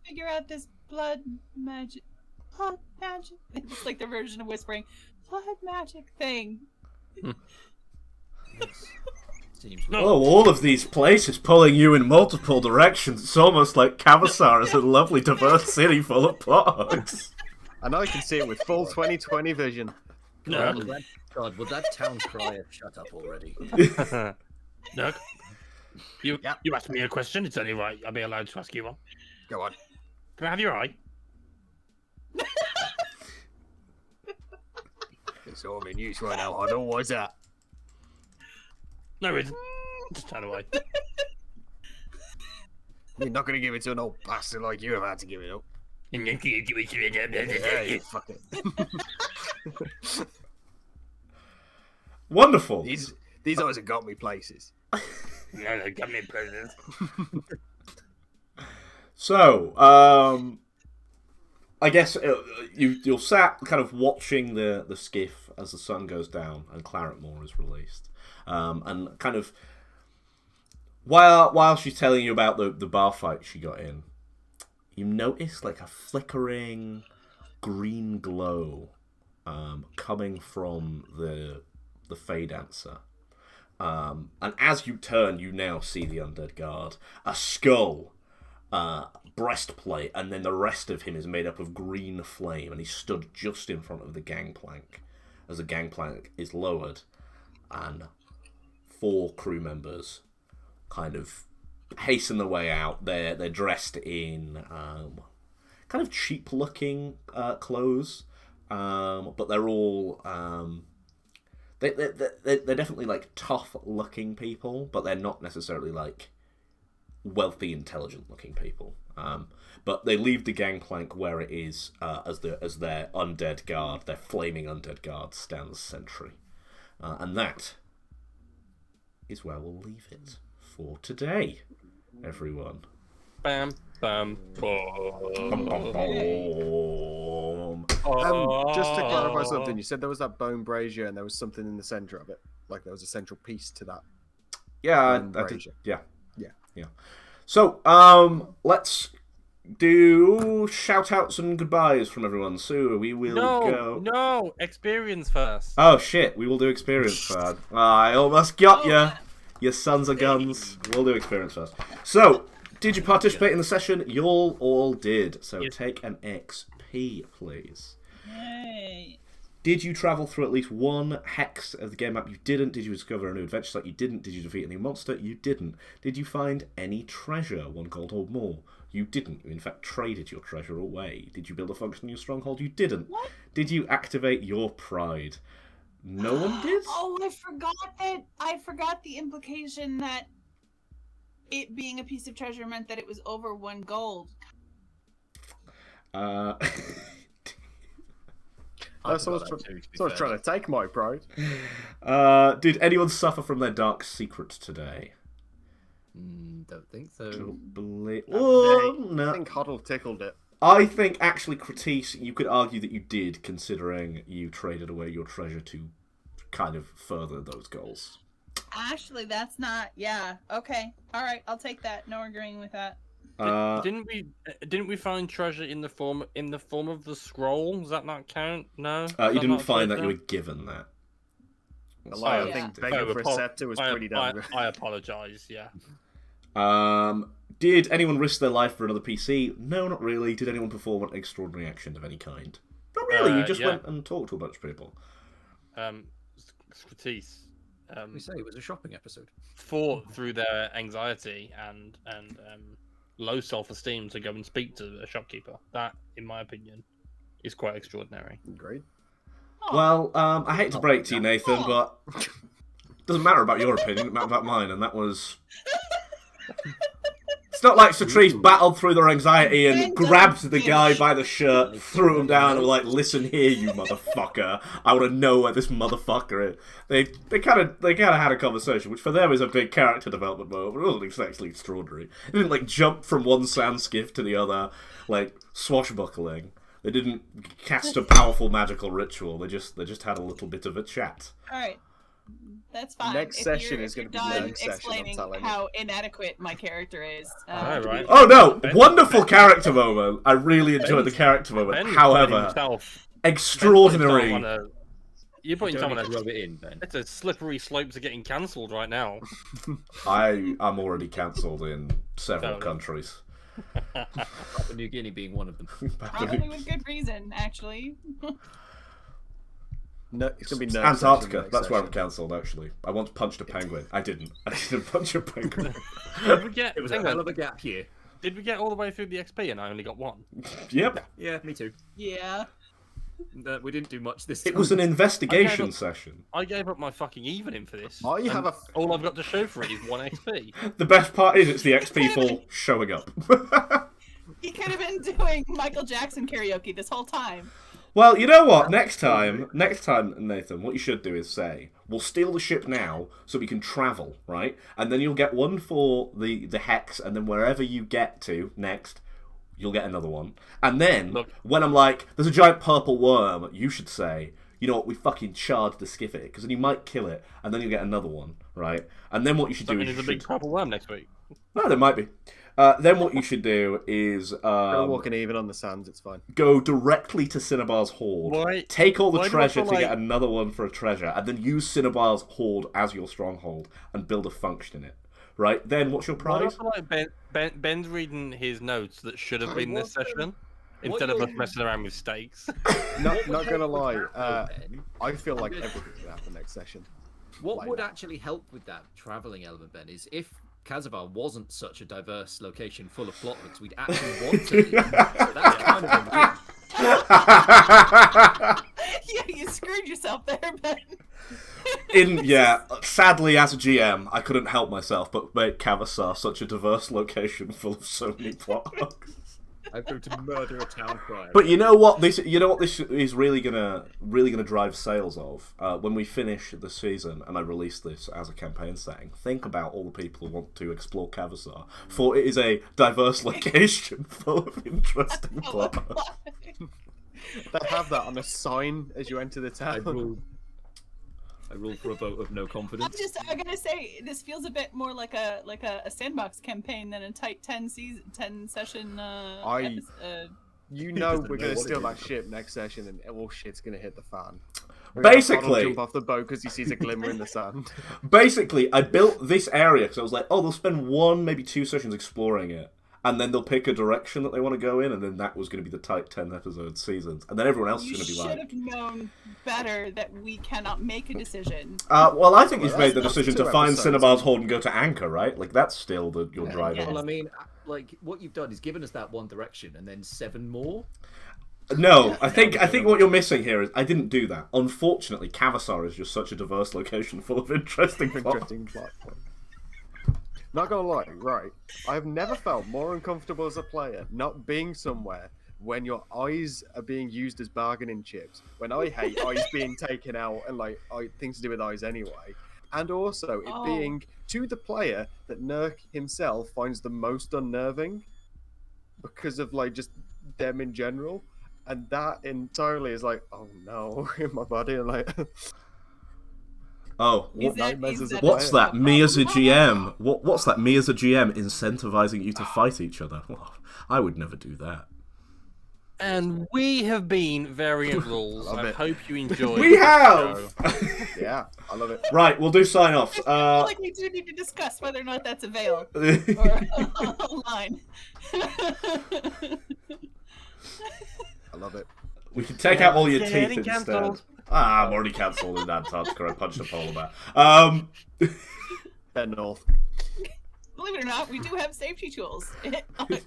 figure out this blood magic. It's like the version of whispering, blood magic thing. Seems Oh, all of these places pulling you in multiple directions. It's almost like Cavasar is a lovely, diverse city full of plugs. And I can see it with full 20/20 vision. God, would that town crier shut up already? Look, You Yep. you asked me a question. It's only right. I'll be allowed to ask you one. Go on. Can I have your eye? It's all in use right now, Huddle. What's that? No, it isn't. Just turn away. You're not going to give it to an old bastard like you have had to give it up. Yeah, you fuck it. Wonderful. These eyes have got me places. No, come in, president. So, I guess you're sat kind of watching the skiff as the sun goes down and Claretmore is released, and kind of while she's telling you about the bar fight she got in, you notice like a flickering green glow coming from the Fey Dancer. And as you turn, you now see the Undead Guard. A skull, breastplate, and then the rest of him is made up of green flame, and he stood just in front of the gangplank. As the gangplank is lowered, and 4 crew members kind of hasten their way out. They're dressed in kind of cheap-looking clothes, but they're all... They're definitely like tough looking people, but they're not necessarily like wealthy, intelligent looking people. But they leave the gangplank where it is as their undead guard, their flaming undead guard stands sentry, and that is where we'll leave it for today, everyone. Bam, bam, Bum, bum, bum. Just to clarify something, you said there was that bone brazier and there was something in the center of it, like there was a central piece to that. Yeah, Bone I did, brazier. yeah. So, let's do shout outs and goodbyes from everyone. So we will go. No, experience first. Oh shit, we will do experience first. I almost got you. You sons of guns. We'll do experience first. So, did you participate in the session? You all did. So Yes. take an XP, please. Yay. Did you travel through at least one hex of the game map? You didn't. Did you discover a new adventure site? You didn't. Did you defeat a new monster? You didn't. Did you find any treasure, 1 gold or more? You didn't. You in fact traded your treasure away. Did you build a functioning stronghold? You didn't. What? Did you activate your pride? No one did? Oh, I forgot that. I forgot the implication that it being a piece of treasure meant that it was over 1 gold. Someone's trying to take my pride. Did anyone suffer from their dark secret today? Don't think so. Don't believe. I No. think Huddle tickled it. I think actually, Critique, you could argue that you did, considering you traded away your treasure to kind of further those goals. Actually, that's not. Yeah. Okay. All right. I'll take that. No agreeing with that. Didn't we find treasure in the form of the scroll? Does that not count? No. You didn't find that you were given that. A lie, I yeah. think begging for a scepter was pretty damn good. I apologise. Yeah. Did anyone risk their life for another PC? No, not really. Did anyone perform an extraordinary action of any kind? Not really. You just yeah. went and talked to a bunch of people. Scratisse, We say it was a shopping episode. fought through their anxiety and low self-esteem to go and speak to a shopkeeper. That, in my opinion, is quite extraordinary. Great. Well, I hate to break to you, Nathan, but it doesn't matter about your opinion, it matters about mine, and that was... It's not like Satrice battled through their anxiety and grabbed the guy by the shirt, threw him down, and were like, "Listen here, you motherfucker! I want to know where this motherfucker is." They kind of had a conversation, which for them is a big character development moment, but it wasn't exactly extraordinary. They didn't like jump from one sand skiff to the other, like swashbuckling. They didn't cast a powerful magical ritual. They just had a little bit of a chat. All right. That's fine. Next If session you're- is gonna if be you're done learning session, I'm explaining telling you. how inadequate my character is. Alright, right. Oh no! Wonderful character moment. I really enjoyed the character moment. Ben However, himself, extraordinary. You're putting Don't someone need at to rub it in, Ben. it's a slippery slope to getting cancelled right now. I am already cancelled in several Oh, no. countries. Papua New Guinea being one of them. Probably with good reason, actually. No, it's gonna be no Antarctica. That's where I'm cancelled. Actually, I once punched a penguin. I didn't. I didn't punch a penguin. Did we get? It was hang a on. hell of a gap year. Did we get all the way through the XP and I only got one? Yep. Yeah, me too. Yeah. We didn't do much this It time. was an investigation up. session. I gave up my fucking evening for this. Oh, you and have a. all I've got to show for it is 1 XP. The best part is it's the XP for showing up. He could have been doing Michael Jackson karaoke this whole time. Well, you know what? Next time, Nathan, what you should do is say, we'll steal the ship now so we can travel, right? And then you'll get one for the hex, and then wherever you get to next, you'll get another one. And then, Look. when I'm like, there's a giant purple worm, you should say, you know what, we fucking charge the skiff it, because then you might kill it, and then you'll get another one, right? And then what you should do is There's you a big should... purple worm next week. No, there might be. Then what you should do is We're walking even on the sands. It's fine. go directly to Cinnabar's Hoard, Why- take all the why do I treasure feel to get like- another one for a treasure, and then use Cinnabar's Hoard as your stronghold and build a function in it. Right? Then what's your Why do I prize? feel like Ben's reading his notes that should have been this session instead of us you're- messing around with stakes. Not gonna lie. Ben, I feel like everything's gonna happen next session. what like would that. actually help with that traveling element, Ben, is if Kazavar wasn't such a diverse location full of plot hooks, we'd actually want to leave. So that's kind of a Yeah, you screwed yourself there, Ben. Sadly, as a GM, I couldn't help myself but make Cavasar such a diverse location full of so many plot hooks. I'm going to murder a town crier. But you know what this is really gonna drive sales of when we finish the season and I release this as a campaign setting. Think about all the people who want to explore Cavasar, for it is a diverse location full of interesting plot hooks. They have that on a sign as you enter the I town. rule for a vote of no confidence. I gotta say, this feels a bit more like a sandbox campaign than a tight 10 session. You know Doesn't we're know gonna what it steal is. that ship next session, and all shit's gonna hit the fan. Basically- jump off the boat because he sees a glimmer in the sand. Basically, I built this area because I was like, oh, they'll spend 1, maybe 2 sessions exploring it, and then they'll pick a direction that they want to go in, and then that was going to be the tight 10 episode seasons, and then everyone else You is going to be should like, have known better that we cannot make a decision. well, I think Well, you've made the that's decision 2 to find episodes. Cinnabar's Hold and go to Anchor, right? Like, that's still your drive yes. on. Well, I mean, like what you've done is given us that one direction and then 7 more. No, I think what you're missing here is I didn't do that. Unfortunately, Cavasar is just such a diverse location full of interesting plot. Interesting plot point. Not gonna lie, right? I've never felt more uncomfortable as a player not being somewhere when your eyes are being used as bargaining chips. When I hate eyes being taken out and like things to do with eyes anyway, and also it being to the player that Nurk himself finds the most unnerving because of like just them in general, and that entirely is like, oh no, in my body, and like. Oh, Is that- nightmares is as a that- player. what's that? Me as a GM. What's that? Me as a GM incentivizing you to fight each other. Well, I would never do that. And we have been Variant Rules. Love I it. hope you enjoyed. We this have. show. Yeah, I love it. Right, we'll do sign offs. I feel like we do need to discuss whether or not that's a veil or a line. I love it. We can take out all your Getting teeth instead. cancelled. I'm already cancelled in Antarctica. I punched a polar bear. Head north. Believe it or not, we do have safety tools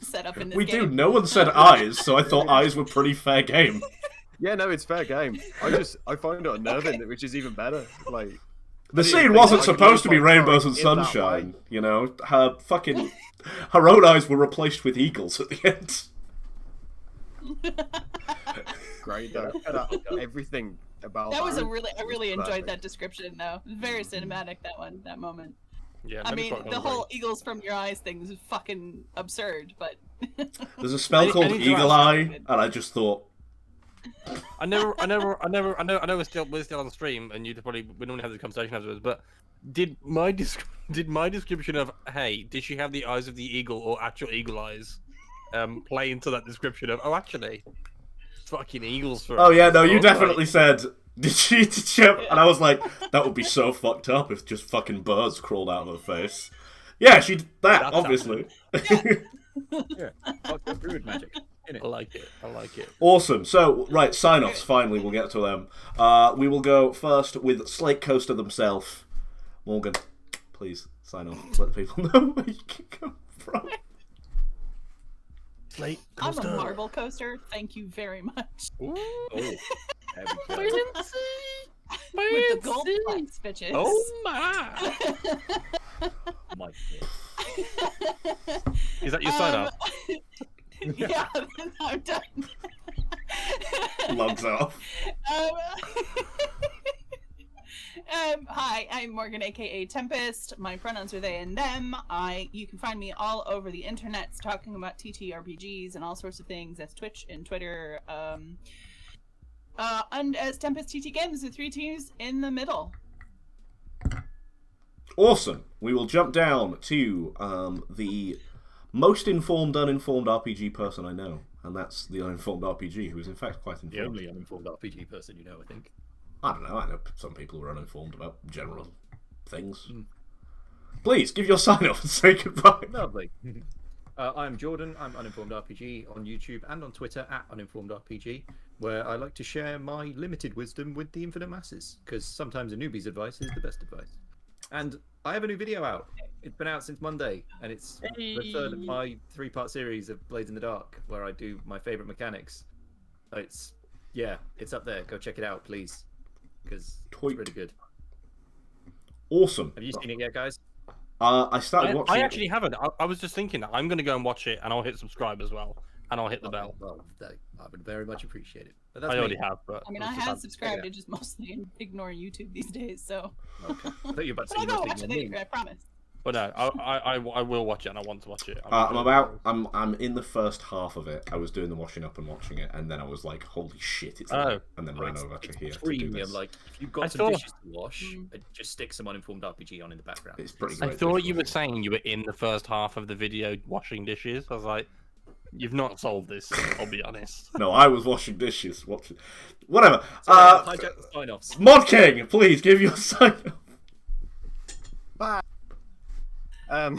set up in this We game. do. No one said eyes, so I thought eyes were pretty fair game. Yeah, no, it's fair game. I find it unnerving, which is even better. Like The didn't scene think wasn't I could supposed to be move my rainbows and phone in that sunshine, you know? Her own eyes were replaced with eagles at the end. great though. Everything about That was that. I really enjoyed perfect. that description though. Very cinematic that moment. Yeah, I made me mean, quite the hungry. whole eagles from your eyes thing is fucking absurd, but There's a spell I called need to Eagle ask Eye, something. and I just thought, I know we're still on stream, and we normally have this conversation afterwards. But did my description of hey, did she have the eyes of the eagle or actual eagle eyes, play into that description of actually, fucking eagles for? oh yeah, no, you Oh, definitely said, did she? And I was like, that would be so fucked up if just fucking birds crawled out of her face. Yeah, she did that, That's obviously. Yeah, fuck the druid magic. I like it. I like it. Awesome. So, right, sign-offs, finally, we'll get to them. We will go first with Slate Coaster themselves. Morgan, please sign off. Let people know where you can come from. Slate I'm coaster. a marble coaster. Thank you very much. Ooh. Oh, there we go. With the gold plates, bitches. Oh my! My Is that your sign off? Yeah, I'm done. Logs off. Hi, I'm Morgan, aka Tempest. My pronouns are they and them. You can find me all over the internet talking about TTRPGs and all sorts of things. That's Twitch and Twitter. And as Tempest TT Games with 3 T's in the middle. Awesome. We will jump down to the most informed, uninformed RPG person I know, and that's the uninformed RPG, who is in fact quite The informed. only uninformed RPG person you know, I think. I don't know. I know some people who are uninformed about general things. Please give your sign off and say goodbye. Lovely. I'm Jordan. I'm Uninformed RPG on YouTube and on Twitter at Uninformed RPG, where I like to share my limited wisdom with the infinite masses, because sometimes a newbie's advice is the best advice. And I have a new video out. It's been out since Monday, and it's the third of my 3-part series of Blades in the Dark, where I do my favourite mechanics. It's up there. Go check it out, please, because it's really good. Awesome. Have you seen it yet, guys? I started watching. I actually haven't. I was just thinking that I'm going to go and watch it, and I'll hit subscribe as well, and I'll hit the bell. Well, I would very much appreciate it. But that's I me. already have, but I mean, it's I just- have subscribed. I just mostly ignore YouTube these days, so. Okay. I thought you were about to But say I'll you go must watch it ignore me. later, I promise. But no, I will watch it, and I want to watch it. I'm in the first half of it. I was doing the washing up and watching it, and then I was like, "Holy shit, it's late," and then ran over to here to do Premium, this. like if you've got I some thought- dishes to wash, just stick some uninformed RPG on in the background. It's pretty I great. thought you were saying you were in the first half of the video washing dishes. I was like, you've not solved this. I'll be honest. No, I was washing dishes, watching. Whatever. Hijack the sign-offs. Mod King, please give your sign off. Bye. I'm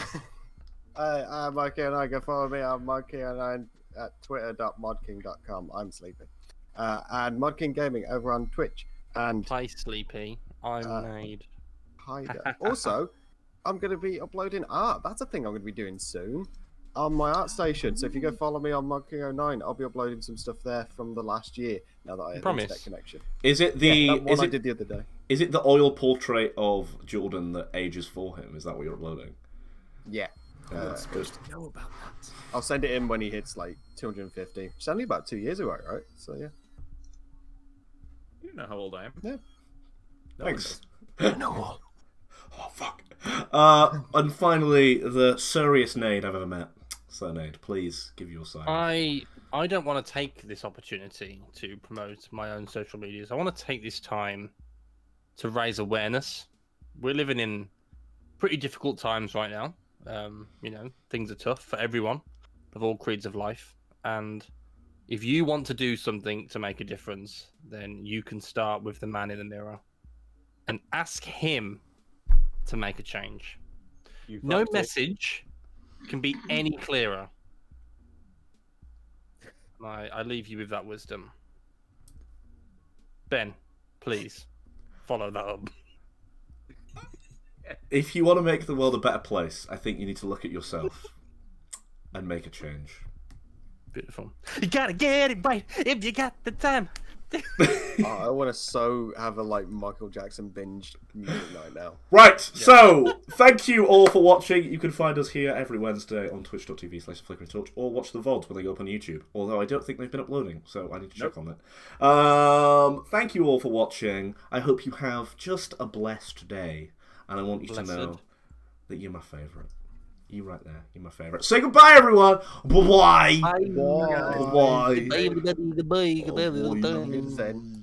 Mikey09. Go follow me on Mikey09 at twitter.modking.com. I'm sleepy. And Modking Gaming over on Twitch. And Hi, Sleepy. I'm Nade. hi there. Also, I'm going to be uploading art. That's a thing I'm going to be doing soon on my art station. So if you go follow me on Modking09, I'll be uploading some stuff there from the last year. Now that I have Promise. internet connection. Is it the Yeah, that one is I it did the other day. is it the oil portrait of Jordan that ages for him? Is that what you're uploading? Yeah. I'm supposed to know about that. I'll send it in when he hits like 250. It's only about 2 years ago, right? So yeah. You don't know how old I am. Yeah. No Thanks. one No. Oh fuck. And finally, the surriest Nade I've ever met. So Nade, please give your sign. I don't want to take this opportunity to promote my own social medias. I want to take this time to raise awareness. We're living in pretty difficult times right now. Things are tough for everyone of all creeds of life. And if you want to do something to make a difference, then you can start with the man in the mirror and ask him to make a change. You No fucked it. message can be any clearer. I leave you with that wisdom. Ben, please follow that up. If you want to make the world a better place, I think you need to look at yourself and make a change. Beautiful. You gotta get it right if you got the time. I want to so have a like Michael Jackson binge music night now. Right, so thank you all for watching. You can find us here every Wednesday on twitch.tv/flickeringtorch or watch the VODs when they go up on YouTube. Although I don't think they've been uploading, so I need to check on that. Thank you all for watching. I hope you have just a blessed day. And I want you to know that you're my favourite. You right there. You're my favourite. Say goodbye, everyone. Bye-bye. Bye. Bye-bye. Bye. Zen.